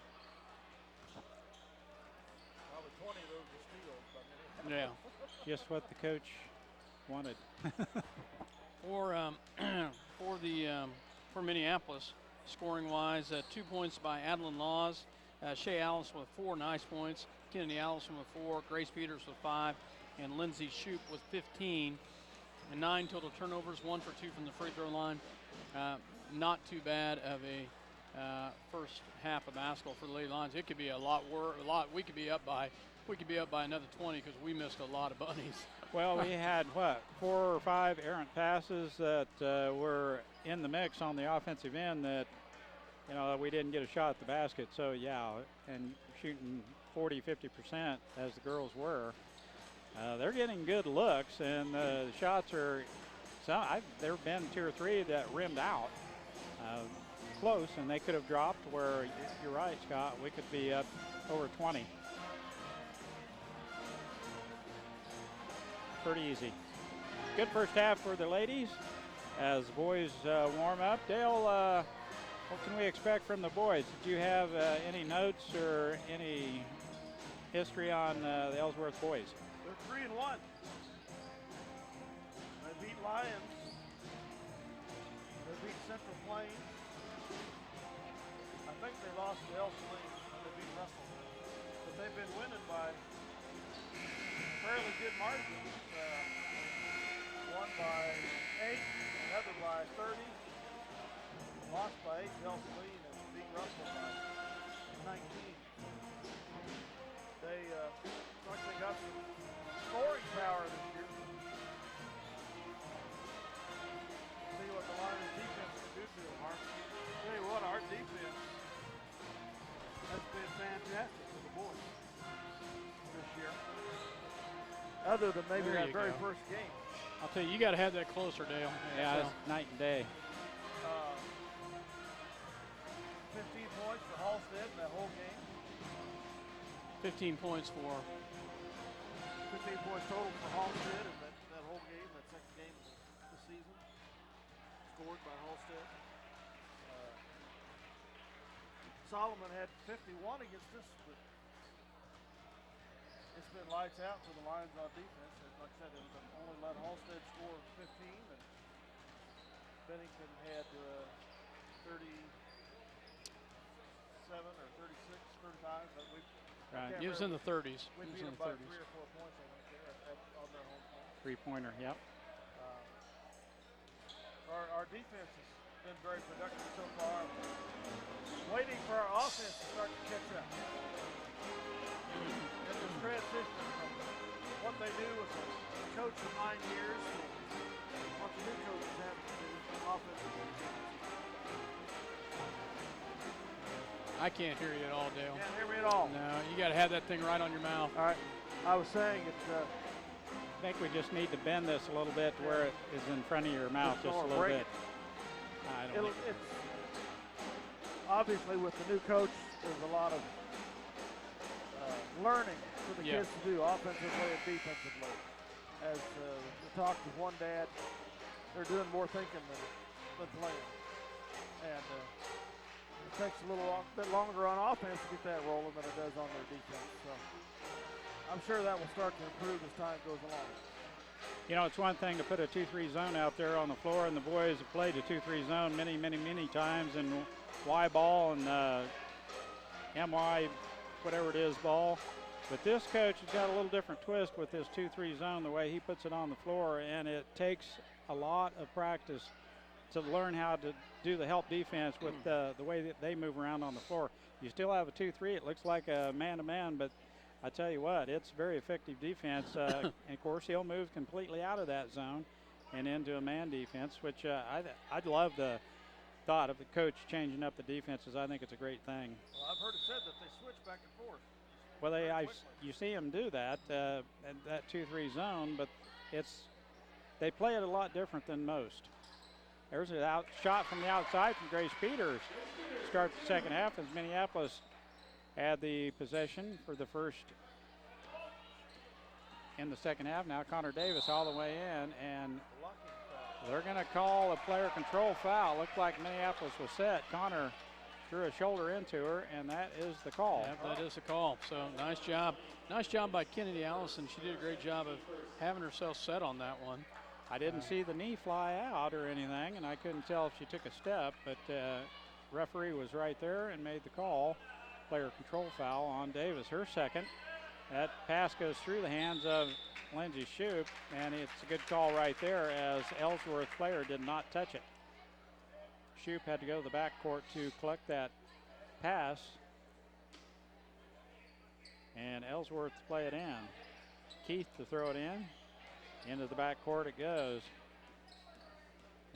Probably 20 of those were steals by Minneapolis. Yeah. Just what the coach wanted. For Minneapolis, scoring-wise, 2 points by Adeline Laws, Shay Allison with 4 nice points, Kennedy Allison with 4, Grace Peters with 5, and Lindsay Shoup with 15. And 9 total turnovers, 1 for 2 from the free throw line. Not too bad of a first half of basketball for the Lady Lions. It could be a lot worse. We could be up by another 20 because we missed a lot of bunnies. Well, we had, 4 or 5 errant passes that were in the mix on the offensive end that, we didn't get a shot at the basket. So, yeah, and shooting 40, 50% as the girls were. They're getting good looks, and the shots are, there have been 2 or 3 that rimmed out close, and they could have dropped where, you're right, Scott, we could be up over 20. Pretty easy. Good first half for the ladies as the boys warm up. Dale, what can we expect from the boys? Did you have any notes or any history on the Ellsworth boys? They're 3-1. They beat Lions. They beat Central Plains. I think they lost to Ellsworth and they beat Russell. But they've been winning by fairly good margins. One by 8, another by 30. Lost by 8 to Ellsworth and beat Russell by 19. They looks like they got some scoring power this year. See what the Lions defense can do to them, Mark. Tell you what, our defense has been fantastic for the boys this year. Other than maybe There that you very go. first game. I'll tell you, you got to have that closer, Dale. Yeah, So, it's night and day. 15 points for Halstead in that whole game. 15 points for 15 points total for Halstead in that whole game, that second game of the season. Scored by Halstead. Solomon had 51 against us, but it's been lights out for the Lions on defense. Like I said, they've only let Halstead score 15, and Bennington had 37 or 36, 35, but we. Right. He was in the 30s. We beat them by 3 or 4 points, I think, there on their home field. Three-pointer, yep. Our defense has been very productive so far. Waiting for our offense to start to catch up. And this transition from what they do with a coach for 9 years to what the new coaches have to do offensively. I can't hear you at all, Dale. Can't hear me at all. No, you got to have that thing right on your mouth. All right. I was saying it's. I think we just need to bend this a little bit to where it is in front of your mouth just a little bit. It's obviously with the new coach, there's a lot of learning for the kids to do offensively and defensively. As we talked to one dad, they're doing more thinking than playing. And it takes a bit longer on offense to get that rolling than it does on their defense. So I'm sure that will start to improve as time goes along. You know, it's one thing to put a 2-3 zone out there on the floor, and the boys have played a 2-3 zone many, many, many times in Y ball and MY, whatever it is, ball. But this coach has got a little different twist with this 2-3 zone, the way he puts it on the floor, and it takes a lot of practice to learn how to do the help defense with the way that they move around on the floor. You still have a 2-3. It looks like a man-to-man, but I tell you what, it's very effective defense. And of course, he'll move completely out of that zone and into a man defense, which I'd love the thought of the coach changing up the defenses. I think it's a great thing. Well, I've heard it said that they switch back and forth. Well, you see them do that, that 2-3 zone, but they play it a lot different than most. There's a shot from the outside from Grace Peters. Start the second half as Minneapolis had the possession for the first in the second half. Now Connor Davis all the way in, and they're going to call a player control foul. Looked like Minneapolis was set. Connor threw a shoulder into her, and that is the call. Yeah, that is the call. So nice job. Nice job by Kennedy Allison. She did a great job of having herself set on that one. I didn't see the knee fly out or anything, and I couldn't tell if she took a step, but referee was right there and made the call. Player control foul on Davis, her second. That pass goes through the hands of Lindsay Shoup, and it's a good call right there as Ellsworth player did not touch it. Shoup had to go to the backcourt to collect that pass, and Ellsworth to play it in. Keith to throw it in. Into the backcourt it goes.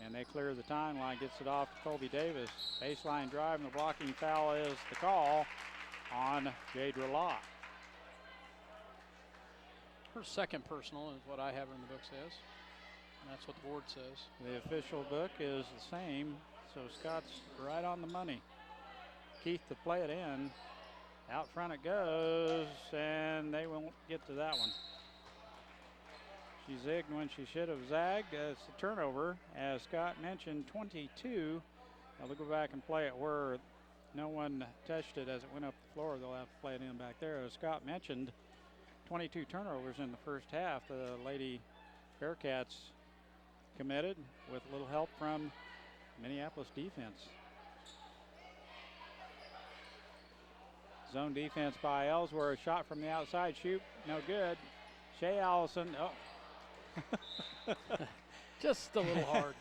And they clear the timeline, gets it off to Colby Davis. Baseline drive, and the blocking foul is the call on Jadra Lott. Her second personal is what I have in the book says. And that's what the board says. The official book is the same, so Scott's right on the money. Keith to play it in. Out front it goes, and they won't get to that one. She zigged when she should have zagged. It's a turnover, as Scott mentioned, 22. Now they'll go back and play it where no one touched it as it went up the floor. They'll have to play it in back there. As Scott mentioned, 22 turnovers in the first half. The Lady Bearcats committed with a little help from Minneapolis defense. Zone defense by Ellsworth. Shot from the outside. Shoot, no good. Shea Allison. Oh. Just a little hard.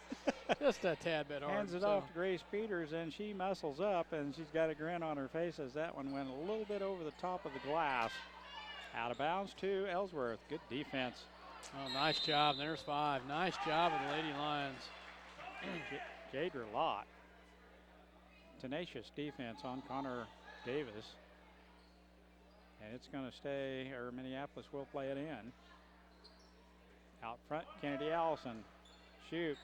Just a tad bit hard. Hands it off to Grace Peters, and she muscles up, and she's got a grin on her face as that one went a little bit over the top of the glass. Out of bounds to Ellsworth. Good defense. Oh, nice job. There's 5. Nice job of the Lady Lions. Jadra Lott. Tenacious defense on Connor Davis. And it's going to stay, or Minneapolis will play it in. Out front, Kennedy Allison. Shoot.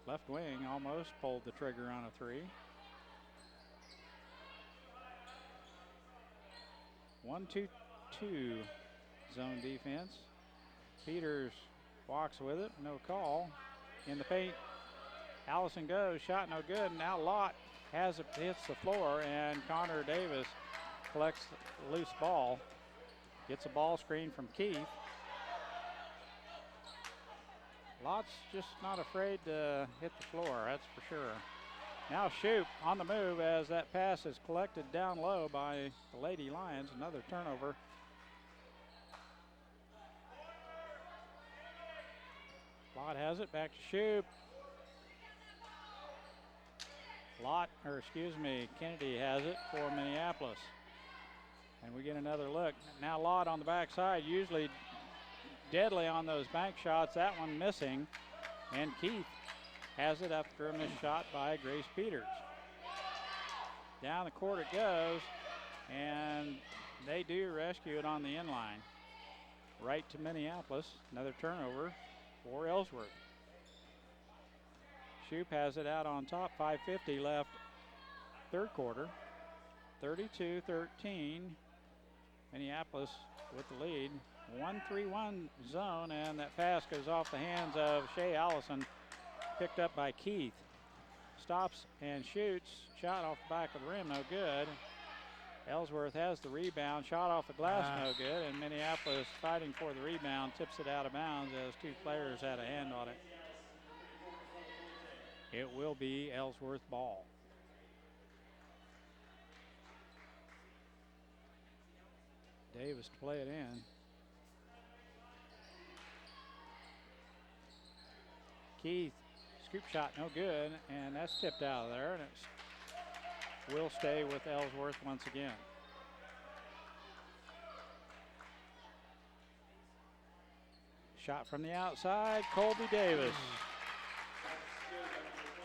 Left wing almost pulled the trigger on a 3. 1-2-2 zone defense. Peters walks with it, no call. In the paint, Allison goes, shot no good. Now Lott has it, hits the floor, and Connor Davis collects the loose ball. Gets a ball screen from Keith. Lott's just not afraid to hit the floor, that's for sure. Now Shoup on the move as that pass is collected down low by the Lady Lions. Another turnover. Lott has it, back to Shoup. Kennedy has it for Minneapolis. And we get another look. Now Lott on the backside, usually deadly on those bank shots. That one missing. And Keith has it after a missed shot by Grace Peters. Down the court it goes, and they do rescue it on the inline. Right to Minneapolis. Another turnover for Ellsworth. Shoup has it out on top. 5:50 left, third quarter. 32-13. Minneapolis with the lead. 1-3-1 zone, and that pass goes off the hands of Shea Allison. Picked up by Keith. Stops and shoots. Shot off the back of the rim, no good. Ellsworth has the rebound. Shot off the glass, no good. And Minneapolis fighting for the rebound. Tips it out of bounds as two players had a hand on it. It will be Ellsworth ball. Davis to play it in. Keith, scoop shot, no good, and that's tipped out of there, and it will stay with Ellsworth once again. Shot from the outside, Colby Davis.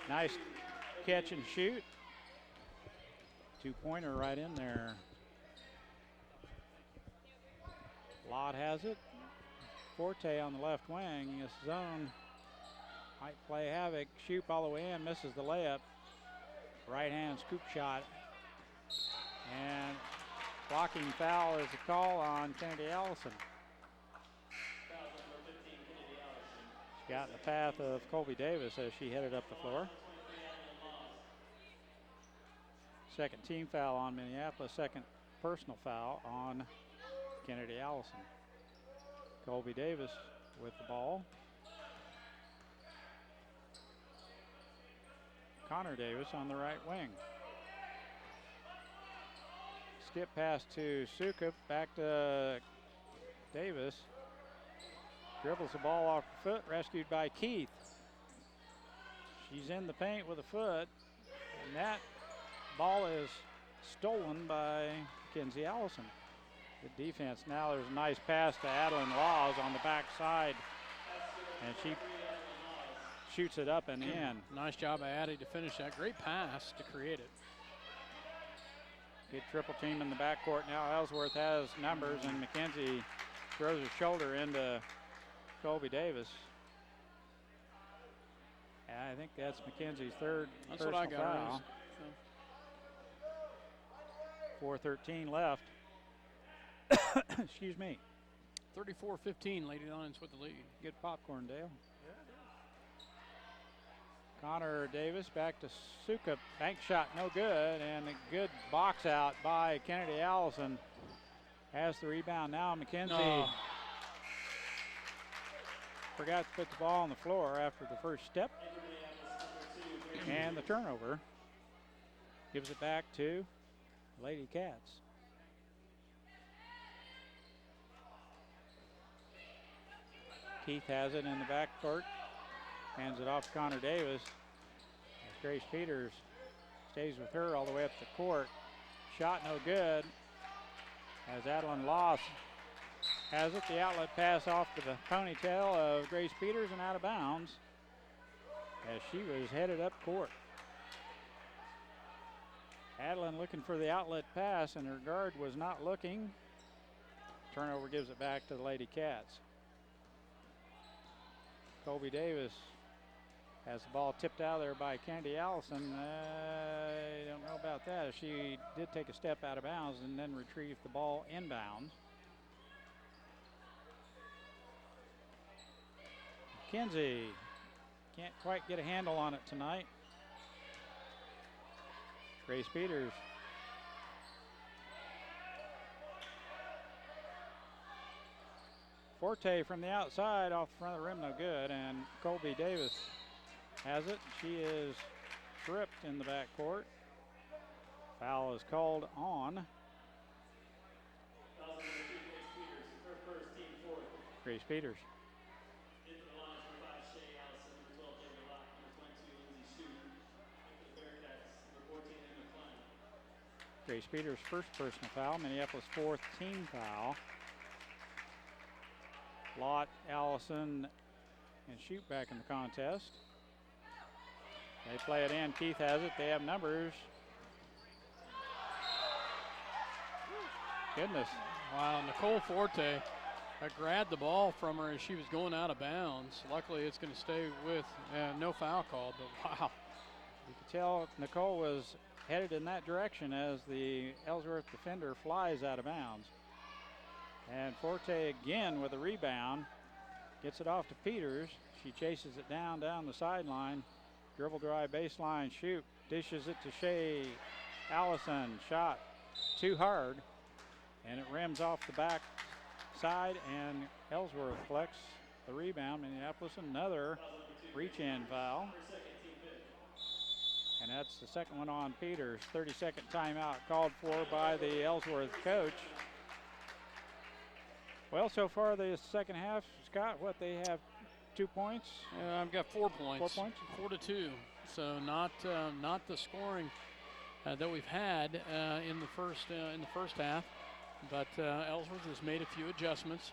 Nice catch and shoot. Two-pointer right in there. Lott has it. Forte on the left wing. This zone might play havoc. Shoup all the way in, misses the layup. Right hand scoop shot. And blocking foul is a call on Kennedy Allison. She got in the path of Colby Davis as she headed up the floor. Second team foul on Minneapolis, second personal foul on Kennedy Allison. Colby Davis with the ball. Connor Davis on the right wing. Skip pass to Sukup, back to Davis. Dribbles the ball off the foot, rescued by Keith. She's in the paint with a foot, and that ball is stolen by Kenzie Allison. Good defense. Now there's a nice pass to Adeline Laws on the backside, and she shoots it up and in. Nice job by Addie to finish that. Great pass to create it. Good triple team in the backcourt. Now Ellsworth has numbers, and McKenzie throws her shoulder into Colby Davis. I think that's McKenzie's third personal what I got. foul. 4:13 left. Excuse me. 34-15, Lady Lions with the lead. Good popcorn, Dale. Connor Davis back to Sukup. Bank shot, no good, and a good box out by Kennedy Allison. Has the rebound now. McKenzie forgot to put the ball on the floor after the first step. And the turnover gives it back to Lady Cats. Keith has it in the backcourt. Hands it off to Connor Davis. As Grace Peters stays with her all the way up the court. Shot no good. As Adeline Loss has it. The outlet pass off to the ponytail of Grace Peters and out of bounds as she was headed up court. Adeline looking for the outlet pass, and her guard was not looking. Turnover gives it back to the Lady Cats. Colby Davis has the ball tipped out of there by Candy Allison. I don't know about that. She did take a step out of bounds and then retrieved the ball inbounds. McKenzie can't quite get a handle on it tonight. Grace Peters. Forte from the outside off the front of the rim, no good. And Colby Davis has it. She is tripped in the backcourt. Foul is called on Grace Peters. Grace Peters' first personal foul, Minneapolis' fourth team foul. Lott, Allison, and Shoot back in the contest. They play it in. Keith has it. They have numbers. Goodness. Wow, Nicole Forte grabbed the ball from her as she was going out of bounds. Luckily, it's going to stay with no foul call, but wow. You could tell Nicole was headed in that direction as the Ellsworth defender flies out of bounds. And Forte again with a rebound. Gets it off to Peters. She chases it down the sideline. Dribble drive, baseline, shoot. Dishes it to Shea. Allison, shot too hard. And it rims off the back side, and Ellsworth collects the rebound. Minneapolis, another reach-in foul. And that's the second one on Peters. 30-second timeout called for by the Ellsworth coach. Well, so far the second half, Scott, what, they have 2 points? I've got 4 points. 4 points? 4-2. So not the scoring that we've had in the first half. But Ellsworth has made a few adjustments.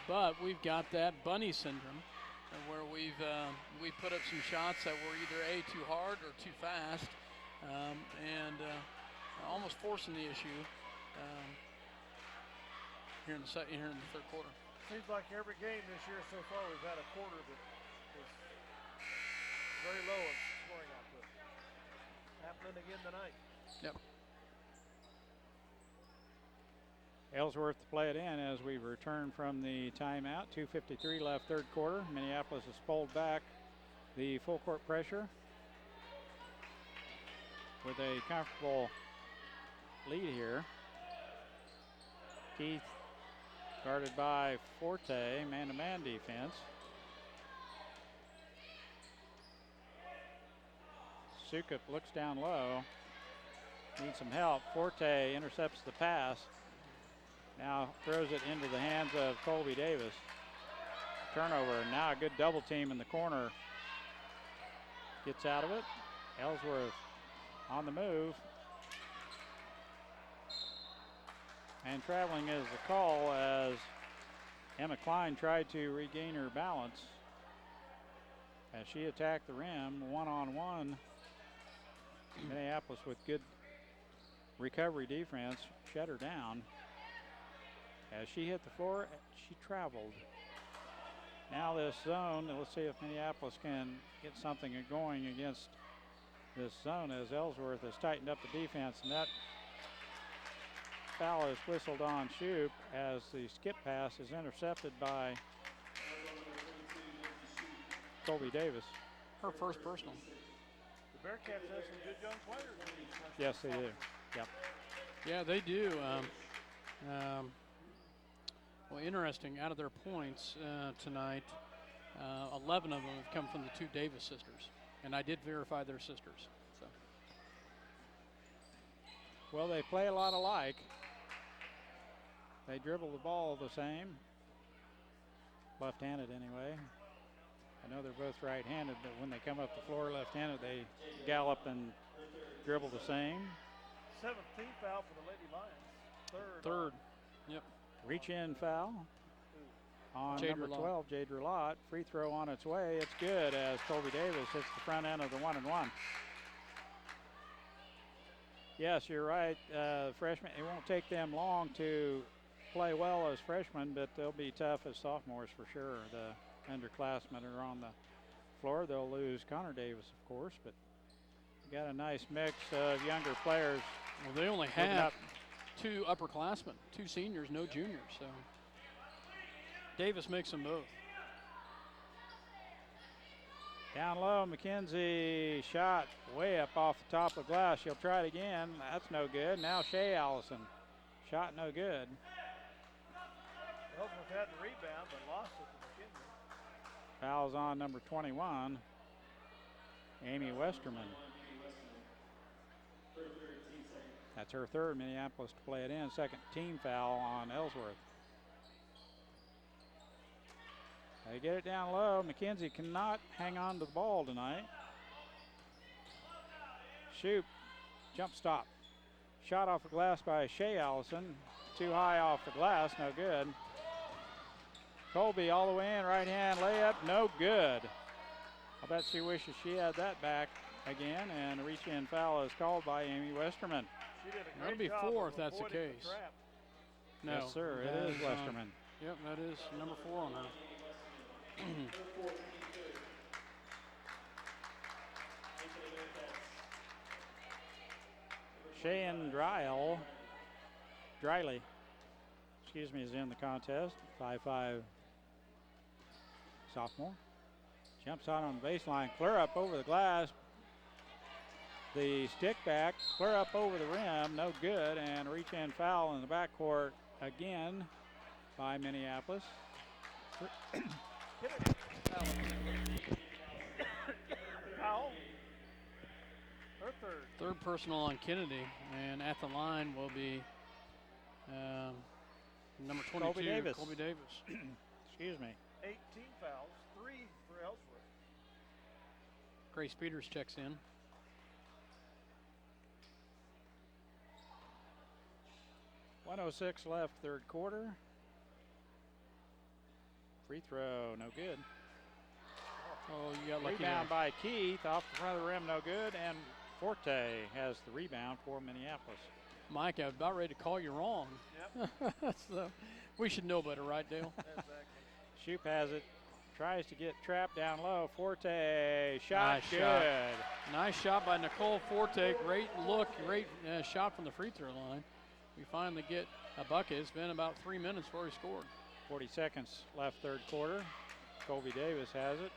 But we've got that bunny syndrome, where we put up some shots that were either too hard or too fast, and almost forcing the issue here in the third quarter. Seems like every game this year so far we've had a quarter that was very low in scoring output. Happening again tonight. Yep. Ellsworth to play it in as we return from the timeout. 2:53 left third quarter. Minneapolis has pulled back the full court pressure with a comfortable lead here. Keith guarded by Forte, man-to-man defense. Sukup looks down low, needs some help. Forte intercepts the pass. Now throws it into the hands of Colby Davis. Turnover, and now a good double team in the corner. Gets out of it. Ellsworth on the move. And traveling is the call as Emma Klein tried to regain her balance as she attacked the rim one-on-one. Minneapolis with good recovery defense shut her down. As she hit the floor, she traveled. Now this zone, let's see if Minneapolis can get something going against this zone as Ellsworth has tightened up the defense, and that foul is whistled on Shoup as the skip pass is intercepted by Colby Davis. Her first personal. The Bearcats have some good young players in these first Yes, they do. Yep. Yeah, they do. Well, interesting, out of their points tonight, 11 of them have come from the two Davis sisters. And I did verify their sisters. So. Well, they play a lot alike. They dribble the ball the same. Left-handed anyway. I know they're both right-handed, but when they come up the floor left-handed, they gallop and dribble the same. 17th foul for the Lady Lions. Third. Yep. Reach-in foul on Jade number Roulat. 12, Jade Roulat. Free throw on its way. It's good as Colby Davis hits the front end of the 1-and-1. Yes, you're right. Freshmen, it won't take them long to play well as freshmen, but they'll be tough as sophomores for sure. The underclassmen are on the floor. They'll lose Connor Davis, of course, but you got a nice mix of younger players. Well, they only have two upperclassmen, two seniors, no juniors. So Davis makes them both. Down low, McKenzie shot way up off the top of the glass. She'll try it again. That's no good. Now Shea Allison. Shot no good. Ellsworth had the rebound, but lost it to McKenzie. Fouls on number 21, Amy Westerman. That's her third. Minneapolis to play it in. Second team foul on Ellsworth. They get it down low. McKenzie cannot hang on to the ball tonight. Shoot, jump stop. Shot off the glass by Shea Allison. Too high off the glass, no good. Colby all the way in, right hand layup, no good. I bet she wishes she had that back again, and a reach-in foul is called by Amy Westerman. She did a That'll great be job 4 of if that's the avoiding case. trap. No, Yes, sir, that it is Westerman. Yep, that is number 4 on her. Cheyenne Driley, is in the contest. 5'5" sophomore. Jumps out on the baseline, clear up over the glass. The stick back, clear up over the rim, no good, and a reach-in foul in the backcourt again by Minneapolis. Foul. Her third. Third personal on Kennedy, and at the line will be number 22, Colby Davis. Colby Davis. Excuse me. 18 fouls, 3 for Ellsworth. Grace Peters checks in. .106 left, third quarter. Free throw, no good. Oh, you got lucky Rebound there. by Keith, off the front of the rim, no good, and Forte has the rebound for Minneapolis. Mike, I was about ready to call you wrong. Yep. So, we should know better, right, Dale? Exactly. Shoop has it, tries to get trapped down low. Forte, shot, Nice good. shot. Nice shot by Nicole Forte. Great look, great shot from the free throw line. We finally get a bucket. It's been about 3 minutes before he scored. 40 seconds left, third quarter. Colby Davis has it.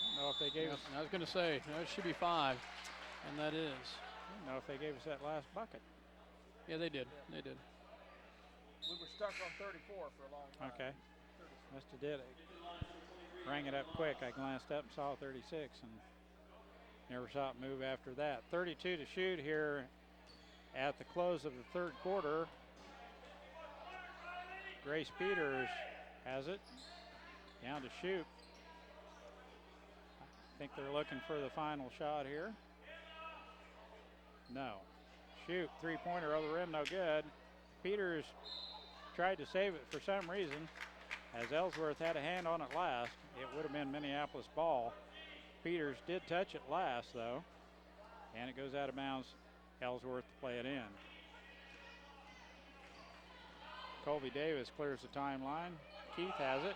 I don't know if they gave us. I was going to say, it should be 5, and that is. I don't know if they gave us that last bucket. Yeah, they did. They did. We were stuck on 34 for a long time. Okay. Must have did it. Rang it up quick. I glanced up and saw 36 and never saw it move after that. 32 to shoot here at the close of the third quarter. Grace Peters has it. Down to shoot. I think they're looking for the final shot here. No. Shoot, three-pointer over the rim, no good. Peters tried to save it for some reason. As Ellsworth had a hand on it last, it would have been Minneapolis ball. Peters did touch it last, though, and it goes out of bounds. Ellsworth to play it in. Colby Davis clears the timeline. Keith has it.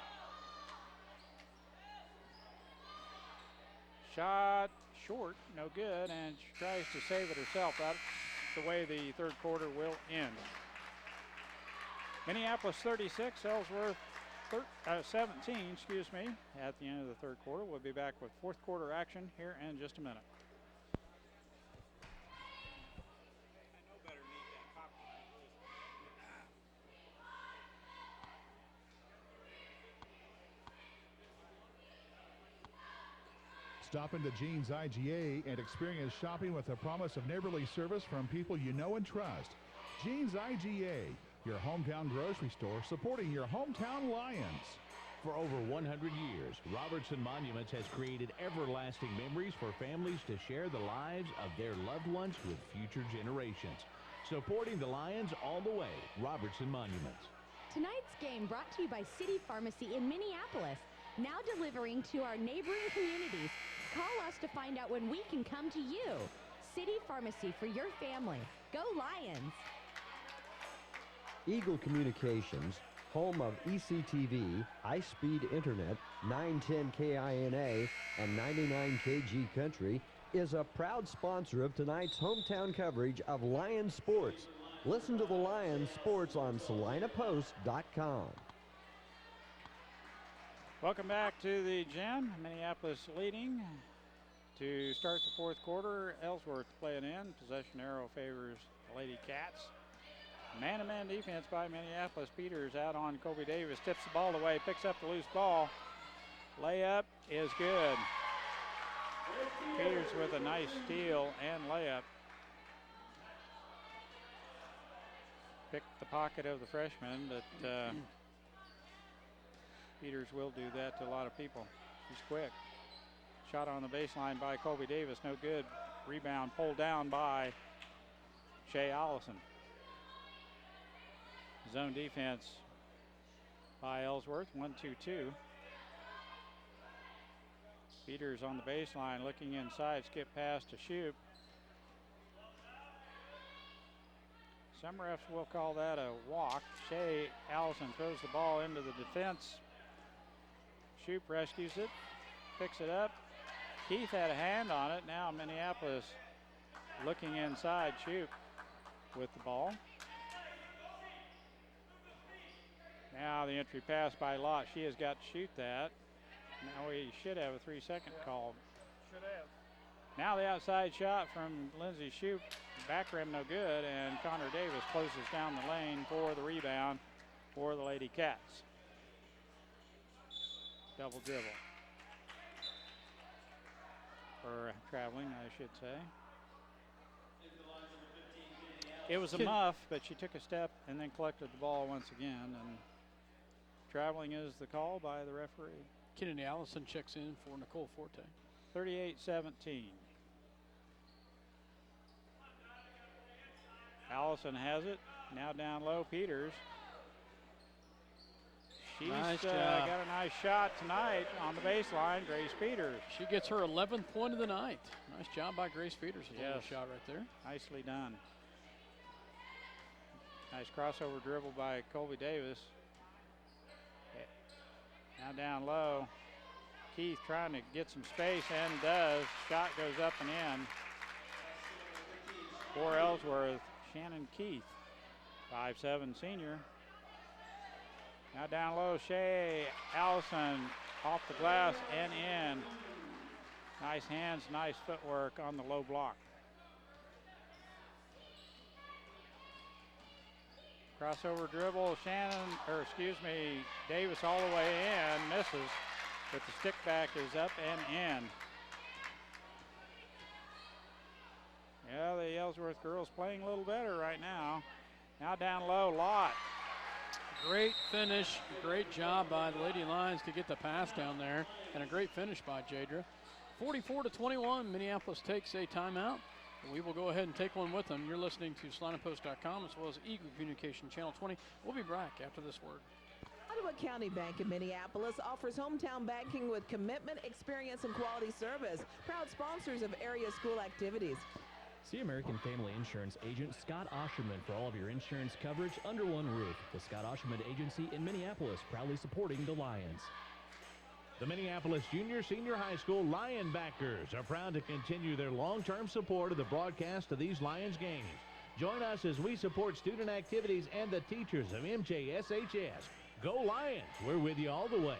Shot short, no good, and she tries to save it herself. That's the way the third quarter will end. Minneapolis 36, Ellsworth 17, at the end of the third quarter. We'll be back with fourth quarter action here in just a minute. Stop into Jeans IGA and experience shopping with the promise of neighborly service from people you know and trust. Jeans IGA, your hometown grocery store supporting your hometown Lions. For over 100 years, Robertson Monuments has created everlasting memories for families to share the lives of their loved ones with future generations. Supporting the Lions all the way, Robertson Monuments. Tonight's game brought to you by City Pharmacy in Minneapolis, now delivering to our neighboring communities. Call us to find out when we can come to you. City Pharmacy for your family. Go Lions! Eagle Communications, home of ECTV, high-speed internet, 910 KINA, and 99 KG Country, is a proud sponsor of tonight's hometown coverage of Lions sports. Listen to the Lions sports on SalinaPost.com. Welcome back to the gym. Minneapolis leading to start the fourth quarter. Ellsworth playing in. Possession arrow favors the Lady Cats. Man-to-man defense by Minneapolis. Peters out on Kobe Davis, tips the ball away, picks up the loose ball. Layup is good. Peters with a nice steal and layup. Picked the pocket of the freshman, but Peters will do that to a lot of people. He's quick. Shot on the baseline by Kobe Davis, no good. Rebound pulled down by Shea Allison. Zone defense by Ellsworth, 1-2-2. Peters on the baseline, looking inside, skip pass to Shoup. Some refs will call that a walk. Shea Allison throws the ball into the defense. Shoup rescues it, picks it up. Keith had a hand on it. Now Minneapolis looking inside. Shoup with the ball. Now the entry pass by Lott. She has got to shoot that. Now we should have a 3-second call. Should have. Now the outside shot from Lindsay Shoup. Back rim no good, and Connor Davis closes down the lane for the rebound for the Lady Cats. Double dribble. Or traveling, I should say. It was a muff, but she took a step and then collected the ball once again, and traveling is the call by the referee. Kennedy Allison checks in for Nicole Forte. 38-17. Allison has it. Now down low, Peters. She's Nice got a nice shot tonight on the baseline, Grace Peters. She gets her 11th point of the night. Nice job by Grace Peters. A little shot right there. Nicely done. Nice crossover dribble by Colby Davis. Now down low. Keith trying to get some space and does. Shot goes up and in. For Ellsworth, Shannon Keith, 5'7" senior. Now down low, Shea Allison off the glass and in. Nice hands, nice footwork on the low block. Crossover dribble, Davis all the way in, misses, but the stick back is up and in. Yeah, the Ellsworth girls playing a little better right now. Now down low, Lott. Great finish, great job by the Lady Lions to get the pass down there, and a great finish by Jadra. 44-21, Minneapolis takes a timeout. We will go ahead and take one with them. You're listening to SlinaPost.com as well as Eagle Communication Channel 20. We'll be back after this word. Ottawa County Bank in Minneapolis offers hometown banking with commitment, experience, and quality service. Proud sponsors of area school activities. See American Family Insurance agent Scott Osherman for all of your insurance coverage under one roof. The Scott Osherman Agency in Minneapolis, proudly supporting the Lions. The Minneapolis Junior Senior High School Lionbackers are proud to continue their long-term support of the broadcast of these Lions games. Join us as we support student activities and the teachers of MJSHS. Go Lions! We're with you all the way.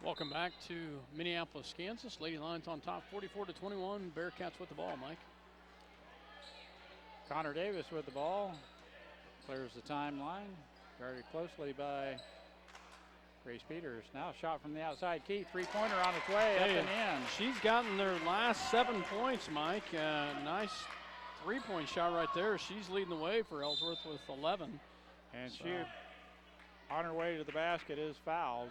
Welcome back to Minneapolis, Kansas. Lady Lions on top, 44-21. Bearcats with the ball, Mike. Connor Davis with the ball. Clears the timeline. Guarded closely by Grace Peters. Now shot from the outside. Keith, three-pointer on its way, up and in. She's gotten their last 7 points, Mike. Nice three-point shot right there. She's leading the way for Ellsworth with 11. And Shoup, on her way to the basket, is fouled.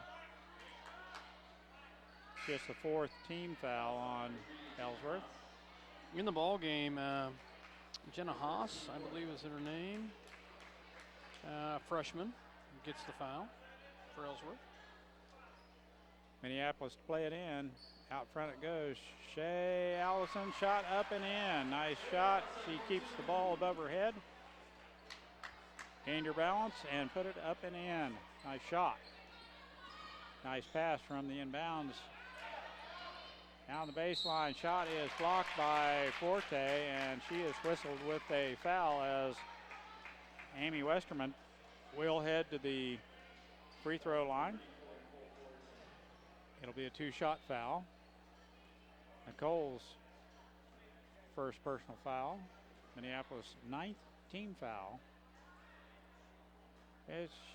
Just the fourth team foul on Ellsworth. In the ball game, Jenna Haas, I believe is her name. Freshman gets the foul for Ellsworth. Minneapolis to play it in. Out front it goes. Shea Allison, shot up and in. Nice shot. She keeps the ball above her head. Gained her balance and put it up and in. Nice shot. Nice pass from the inbounds. Down the baseline, shot is blocked by Forte, and she is whistled with a foul as Amy Westerman will head to the free throw line. It'll be a 2-shot foul. Nicole's first personal foul. Minneapolis' 9th team foul.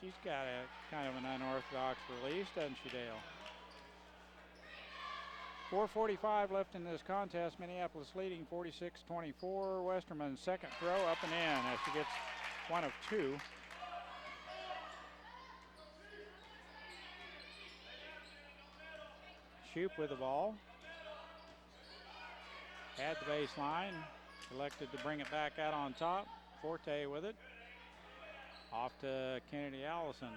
She's got a kind of an unorthodox release, doesn't she, Dale? 4:45 left in this contest. Minneapolis leading 46-24. Westerman's second throw up and in as she gets one of two. Shoup with the ball. Had the baseline. Elected to bring it back out on top. Forte with it. Off to Kennedy Allison.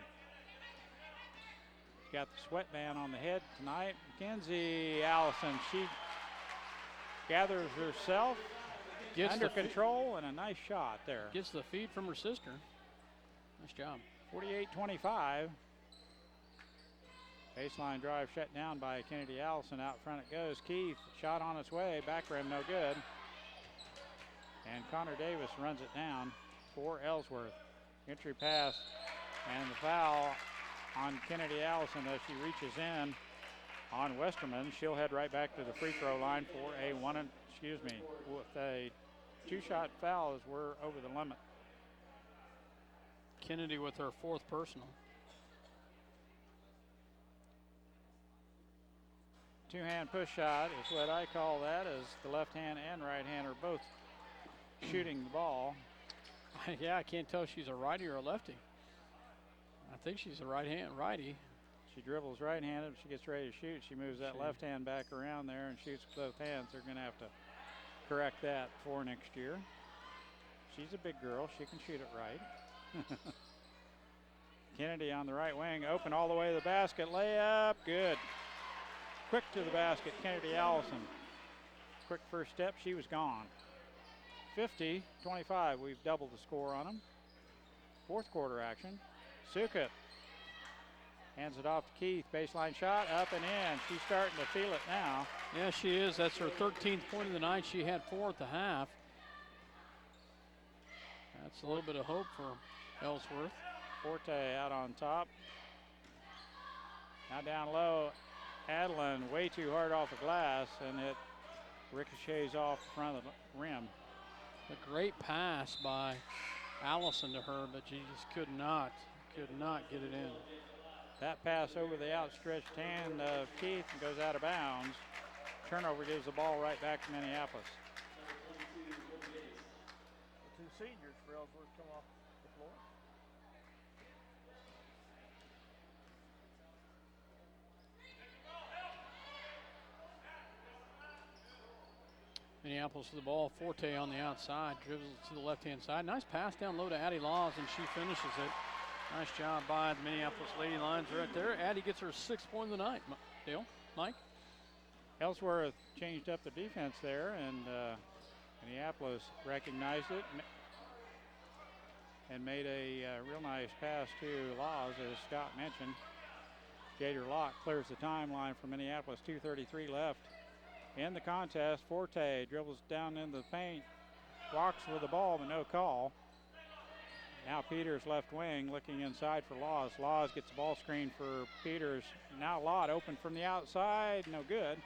Got the sweatband on the head tonight. Mackenzie Allison, she gathers herself, gets under control, and a nice shot there. Gets the feed from her sister. Nice job. 48-25. Baseline drive shut down by Kennedy Allison. Out front it goes. Keith, shot on its way. Back rim, no good. And Connor Davis runs it down for Ellsworth. Entry pass and the foul on Kennedy Allison as she reaches in on Westerman. She'll head right back to the free throw line for a with a 2-shot foul as we're over the limit. Kennedy with her 4th personal. 2-hand push shot is what I call that, as the left hand and right hand are both shooting the ball. Yeah, I can't tell if she's a righty or a lefty. I think she's a righty. She dribbles right-handed. She gets ready to shoot. She moves that left hand back around there and shoots with both hands. They're going to have to correct that for next year. She's a big girl. She can shoot it right. Kennedy on the right wing, open all the way to the basket. Layup, good. Quick to the basket, Kennedy Allison. Quick first step, she was gone. 50-25, we've doubled the score on them. Fourth quarter action. Sukut hands it off to Keith. Baseline shot, up and in. She's starting to feel it now. Yeah, she is. That's her 13th point of the night. She had 4 at the half. That's a little bit of hope for Ellsworth. Forte out on top. Now down low. Adeline way too hard off the glass, and it ricochets off the front of the rim. A great pass by Allison to her, but she just could not get it in. That pass over the outstretched hand of Keith and goes out of bounds. Turnover gives the ball right back to Minneapolis. The 2 seniors for Ellsworth come off the floor. Minneapolis with the ball. Forte on the outside, dribbles to the left-hand side. Nice pass down low to Addie Laws, and she finishes it. Nice job by the Minneapolis Lady Lions right there. Addie gets her 6th point of the night. Dale, Mike? Ellsworth changed up the defense there, and Minneapolis recognized it and made a real nice pass to Laws, as Scott mentioned. Gator Locke clears the timeline for Minneapolis. 2:33 left in the contest. Forte dribbles down into the paint, walks with the ball, but no call. Now Peters left wing looking inside for Laws. Laws gets the ball screen for Peters. Now Lott open from the outside, no good.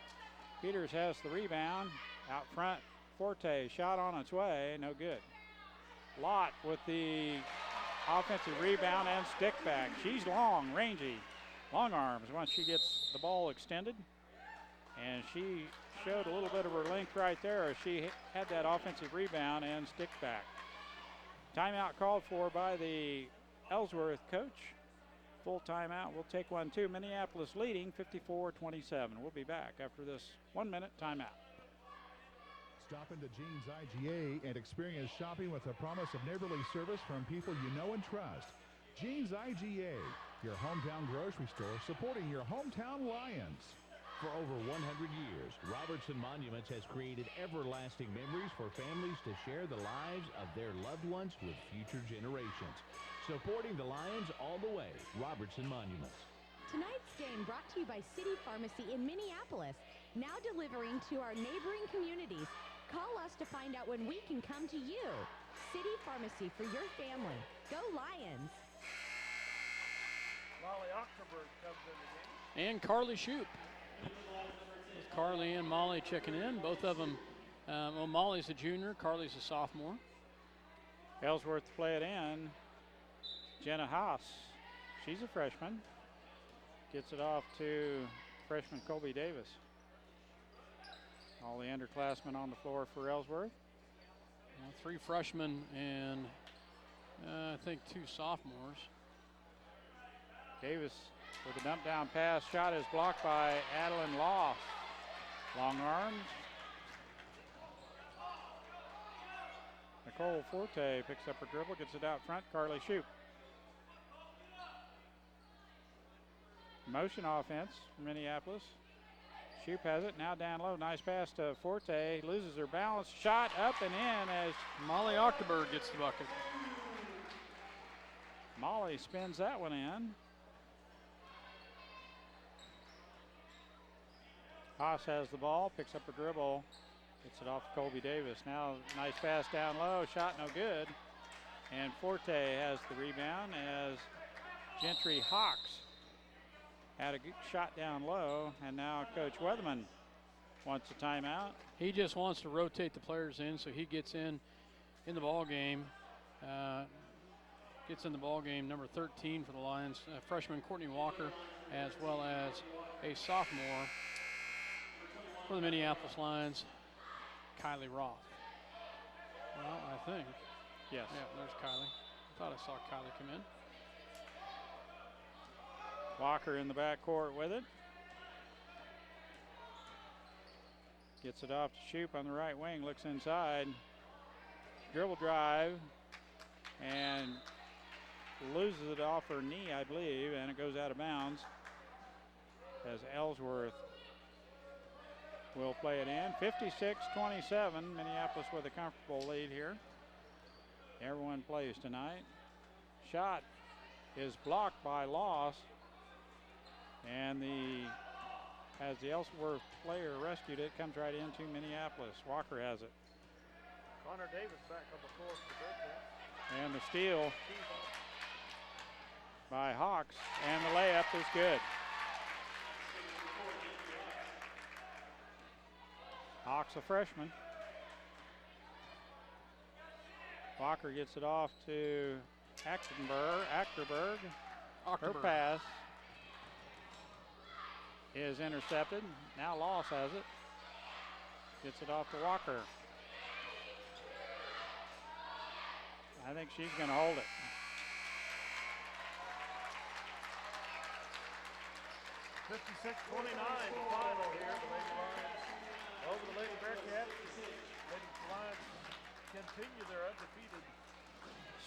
Peters has the rebound. Out front, Forte, shot on its way, no good. Lott with the offensive rebound and stick back. She's long, rangy, long arms once she gets the ball extended. And she showed a little bit of her length right there as she had that offensive rebound and stick back. Timeout called for by the Ellsworth coach. Full timeout. We'll take one too. Minneapolis leading 54-27. We'll be back after this 1-minute timeout. Stop into Jean's IGA and experience shopping with a promise of neighborly service from people you know and trust. Jean's IGA, your hometown grocery store supporting your hometown Lions. For over 100 years, Robertson Monuments has created everlasting memories for families to share the lives of their loved ones with future generations. Supporting the Lions all the way, Robertson Monuments. Tonight's game brought to you by City Pharmacy in Minneapolis, now delivering to our neighboring communities. Call us to find out when we can come to you. City Pharmacy for your family. Go Lions! Molly October comes in the game. And Carly Shoup. With Carly and Molly checking in. Both of them, well, Molly's a junior, Carly's a sophomore. Ellsworth to play it in. Jenna Haas, she's a freshman. Gets it off to freshman Colby Davis. All the underclassmen on the floor for Ellsworth. 3 freshmen and I think 2 sophomores. Davis with a dump down pass. Shot is blocked by Adeline Loss. Long arms. Nicole Forte picks up her dribble, gets it out front. Carly Shoup. Motion offense from Minneapolis. Shoup has it, now down low. Nice pass to Forte. Loses her balance. Shot up and in as Molly October gets the bucket. Molly spins that one in. Haas has the ball, picks up her dribble, gets it off to Colby Davis. Now nice pass down low, shot no good. And Forte has the rebound as Gentry Hawks had a good shot down low, and now Coach Weatherman wants a timeout. He just wants to rotate the players in so he gets in the ball game. Gets in the ball game, number 13 for the Lions, freshman Courtney Walker, as well as a sophomore for the Minneapolis Lions, Kylie Roth. Well, I think. Yes. Yeah, there's Kylie. I thought I saw Kylie come in. Walker in the backcourt with it. Gets it off to Shoup on the right wing, looks inside. Dribble drive and loses it off her knee, I believe, and it goes out of bounds as Ellsworth will play it in. 56-27, Minneapolis with a comfortable lead here. Everyone plays tonight. Shot is blocked by Loss, and as the Ellsworth player rescued it, comes right into Minneapolis. Walker has it. Connor Davis back on the floor for the Bearcats. And the steal by Hawks, and the layup is good. Hawks a freshman. Walker gets it off to Achterberg. Her pass is intercepted. Now Loss has it. Gets it off to Walker. I think she's going to hold it. $56-29 the final here. The Lady Lions over the Lady Bearcats. Lady Lions continue their undefeated.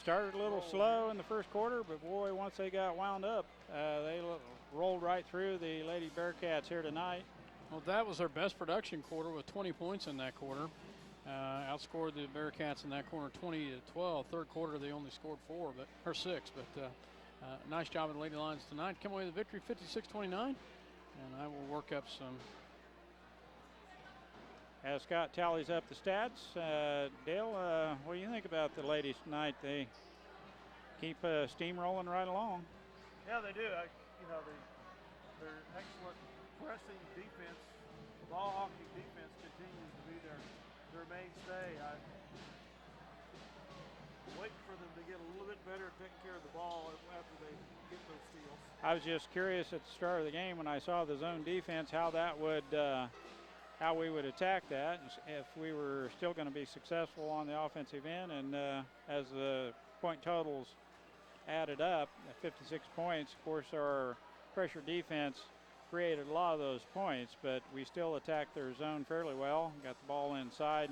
Started a little slow in the first quarter, but boy, once they got wound up, they rolled right through the Lady Bearcats here tonight. Well, that was their best production quarter with 20 points in that quarter. Outscored the Bearcats in that corner 20-12. Third quarter they only scored 6, but nice job of the Lady Lions tonight. Come away with the victory 56-29, and I will work up some. As Scott tallies up the stats, Dale, what do you think about the ladies tonight? They keep steamrolling right along. Yeah, they do. Their excellent pressing defense, ball hockey defense continues to be their mainstay. I'm waiting for them to get a little bit better at taking care of the ball after they get those steals. I was just curious at the start of the game when I saw the zone defense how we would attack that, if we were still going to be successful on the offensive end. And as the point totals added up, at 56 points, of course our pressure defense created a lot of those points, but we still attacked their zone fairly well, got the ball inside,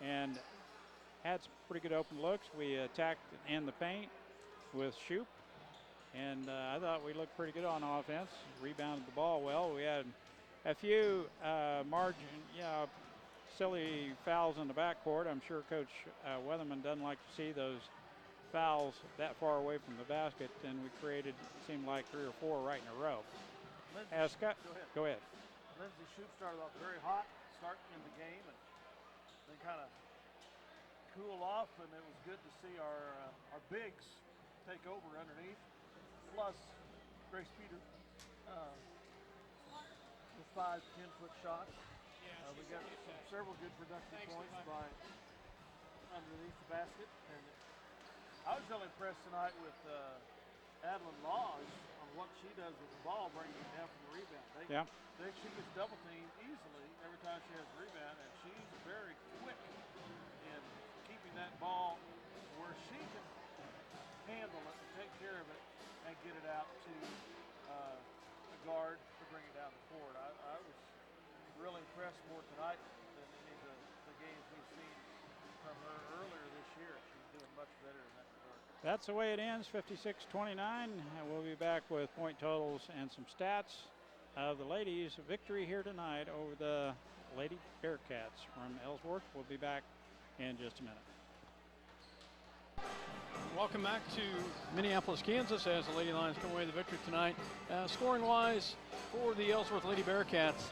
and had some pretty good open looks. We attacked in the paint with Shoup, and I thought we looked pretty good on offense, rebounded the ball well. We had a few silly fouls in the backcourt. I'm sure Coach Weatherman doesn't like to see those fouls that far away from the basket, and we created, seemed like 3 or 4 right in a row. Lindsay, go ahead. Lindsay Shoup started off very hot, starting in the game, and then kind of cool off, and it was good to see our bigs take over underneath, plus Grace Peter with 5 10-foot shots. We got several good productive points by underneath the basket, and I was really impressed tonight with Adeline Laws on what she does with the ball, bringing it down from the rebound. She gets double teamed easily every time she has a rebound, and she's very quick in keeping that ball where she can handle it and take care of it and get it out to the guard to bring it down the court. I was really impressed more tonight than any of the games we've seen from her earlier this year. She's doing much better in that regard. That's the way it ends, 56-29. And we'll be back with point totals and some stats of the ladies' victory here tonight over the Lady Bearcats from Ellsworth. We'll be back in just a minute. Welcome back to Minneapolis, Kansas, as the Lady Lions come away with the victory tonight. Scoring-wise for the Ellsworth Lady Bearcats,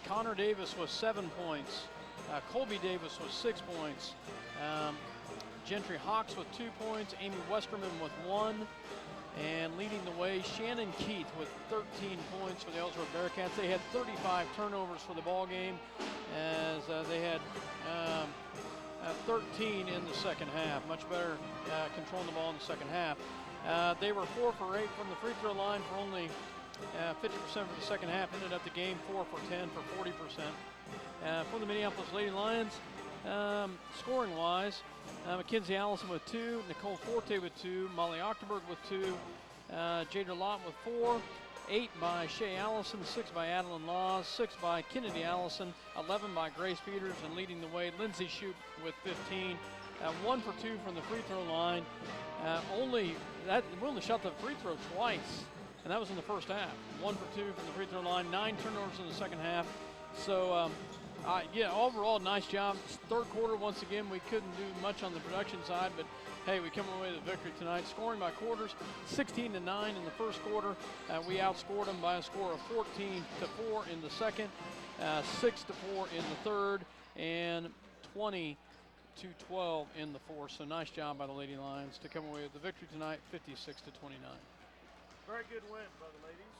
Connor Davis was 7 points. Colby Davis was 6 points. Gentry Hawks with 2 points. Amy Westerman with 1. And leading the way, Shannon Keith with 13 points for the Ellsworth Bearcats. They had 35 turnovers for the ball game, as they had 13 in the second half. Much better controlling the ball in the second half. They were 4 for 8 from the free throw line for only 50% for the second half. Ended up the game 4 for 10 for 40%. For the Minneapolis Lady Lions, scoring-wise, Mackenzie Allison with 2, Nicole Forte with 2, Molly Octoberg with 2, Jada Lott with 4, 8 by Shea Allison, 6 by Adeline Laws, 6 by Kennedy Allison, 11 by Grace Peters, and leading the way, Lindsay Shoup with 15. 1 for 2 from the free throw line. We only shot the free throw twice, and that was in the first half. 1 for 2 from the free throw line, 9 turnovers in the second half. So, overall, nice job. Third quarter, once again, we couldn't do much on the production side, but hey, we come away with a victory tonight. Scoring by quarters, 16-9 in the first quarter. We outscored them by a score of 14-4 in the second, 6-4 in the third, and 20-12 in the fourth. So nice job by the Lady Lions to come away with the victory tonight, 56-29. Very good win by the ladies.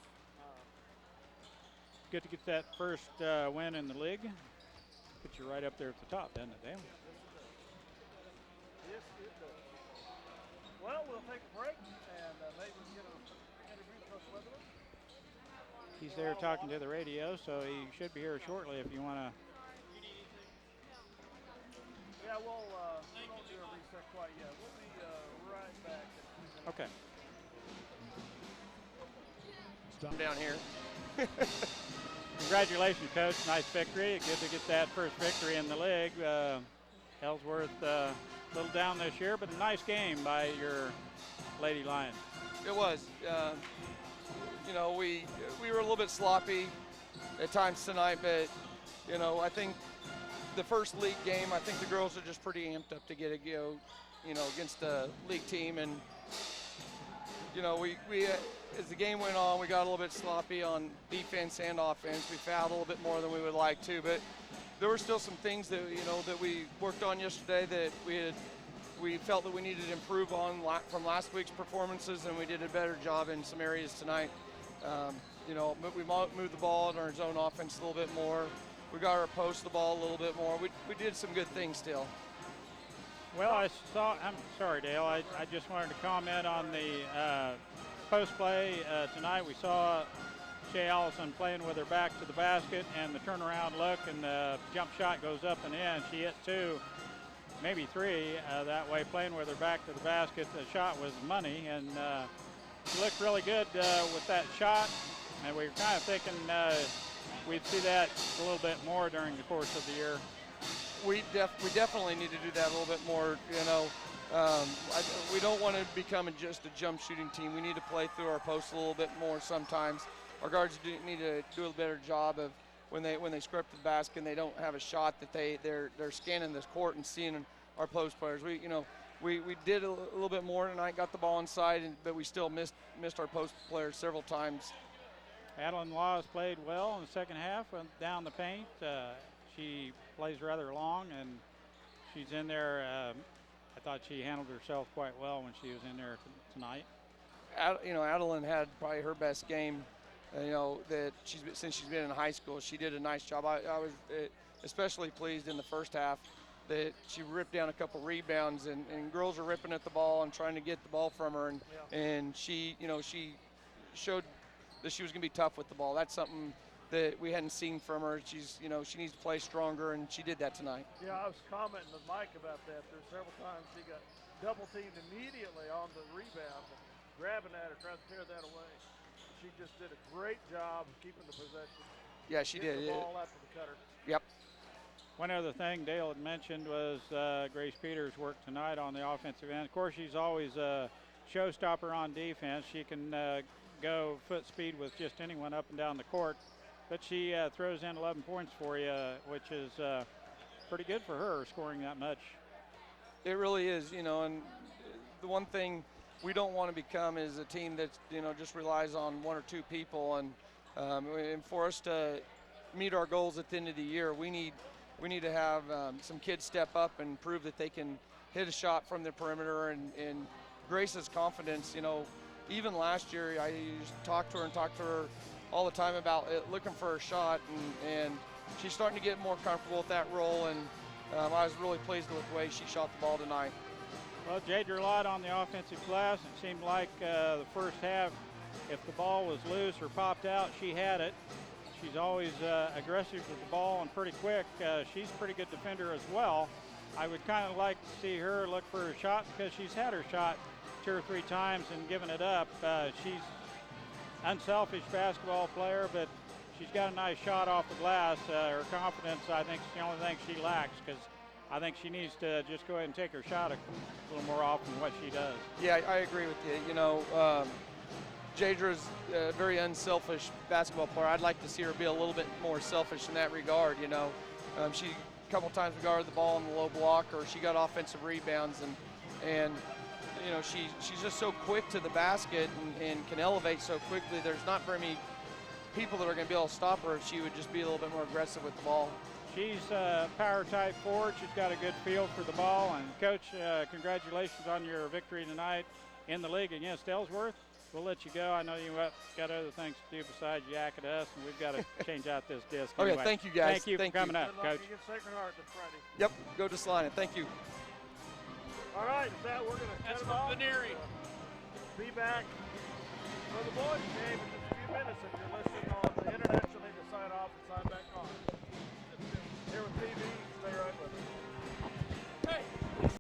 Good to get that first win in the league. Put you right up there at the top, doesn't it, Dale? Yes, it does. Well, we'll take a break, and maybe we can get an interview with Coach Weatherman. He's there talking to the radio, so he should be here shortly if you want to. Yeah, we won't do a reset quite yet. We'll be right back. Okay. Stop down here. Congratulations, Coach. Nice victory. Good to get that first victory in the league. Ellsworth a little down this year, but a nice game by your Lady Lions. It was. We were a little bit sloppy at times tonight, but, I think the first league game, I think the girls are just pretty amped up to get a go, against a league team. And, we as the game went on, we got a little bit sloppy on defense and offense. We fouled a little bit more than we would like to, but there were still some things that, that we worked on yesterday that we felt that we needed to improve on from last week's performances, and we did a better job in some areas tonight. We moved the ball in our zone offense a little bit more. We got our post the ball a little bit more. We did some good things still. Well, I'm sorry, Dale. I just wanted to comment on the post play tonight. We saw Shea Allison playing with her back to the basket, and the turnaround look, and the jump shot goes up and in. She hit 2, maybe 3 that way, playing with her back to the basket. The shot was money, and she looked really good with that shot. And we were kind of thinking we'd see that a little bit more during the course of the year. We definitely need to do that a little bit more. We don't want to become just a jump shooting team. We need to play through our posts a little bit more sometimes. our guards need to do a better job of when they script the basket and they don't have a shot, that they're scanning this court and seeing our post players. We did a little bit more tonight, got the ball inside, but we still missed our post players several times. Adeline Laws played well in the second half, went down the paint. She plays rather long, and she's in there. I thought she handled herself quite well when she was in there tonight. Adeline had probably her best game, that since she's been in high school. She did a nice job. I was especially pleased in the first half that she ripped down a couple rebounds, and girls are ripping at the ball and trying to get the ball from her, and she showed that she was going to be tough with the ball. That's something that we hadn't seen from her. She needs to play stronger, and she did that tonight. Yeah, I was commenting with Mike about that. There's several times she got double teamed immediately on the rebound, grabbing at her, trying to tear that away. She just did a great job of keeping the possession. Yeah, she did. The ball after the cutter. Yep. One other thing Dale had mentioned was Grace Peters' work tonight on the offensive end. Of course, she's always a showstopper on defense. She can go foot speed with just anyone up and down the court. But she throws in 11 points for you, which is pretty good for her, scoring that much. It really is, and the one thing we don't want to become is a team that, just relies on one or two people. And for us to meet our goals at the end of the year, we need to have some kids step up and prove that they can hit a shot from the perimeter. And Grace's confidence, even last year, I used to talk to her all the time about looking for a shot, and she's starting to get more comfortable with that role, and I was really pleased with the way she shot the ball tonight. Well, Jadra Lott on the offensive glass, it seemed like the first half, if the ball was loose or popped out, she had it. She's always aggressive with the ball and pretty quick. She's a pretty good defender as well. I would kind of like to see her look for her shot, because she's had her shot 2 or 3 times and given it up. She's unselfish basketball player, but she's got a nice shot off the glass. Her confidence, I think, is the only thing she lacks, because I think she needs to just go ahead and take her shot a little more often than what she does. Yeah, I agree with you. Jadra's a very unselfish basketball player. I'd like to see her be a little bit more selfish in that regard. She a couple times guarded the ball in the low block, or she got offensive rebounds, and she's just so quick to the basket and can elevate so quickly. There's not very many people that are going to be able to stop her if she would just be a little bit more aggressive with the ball. She's a power type forward. She's got a good feel for the ball. And Coach, congratulations on your victory tonight in the league against Ellsworth. We'll let you go. I know you got other things to do besides yak at us, and we've got to change out this disc. Okay, anyway. Thank you, guys. Thank you for coming up, Coach. Against Sacred Heart this Friday. Yep, go to Salina. Thank you. All right, with that, we're going to cut it off. Be back for the boys game.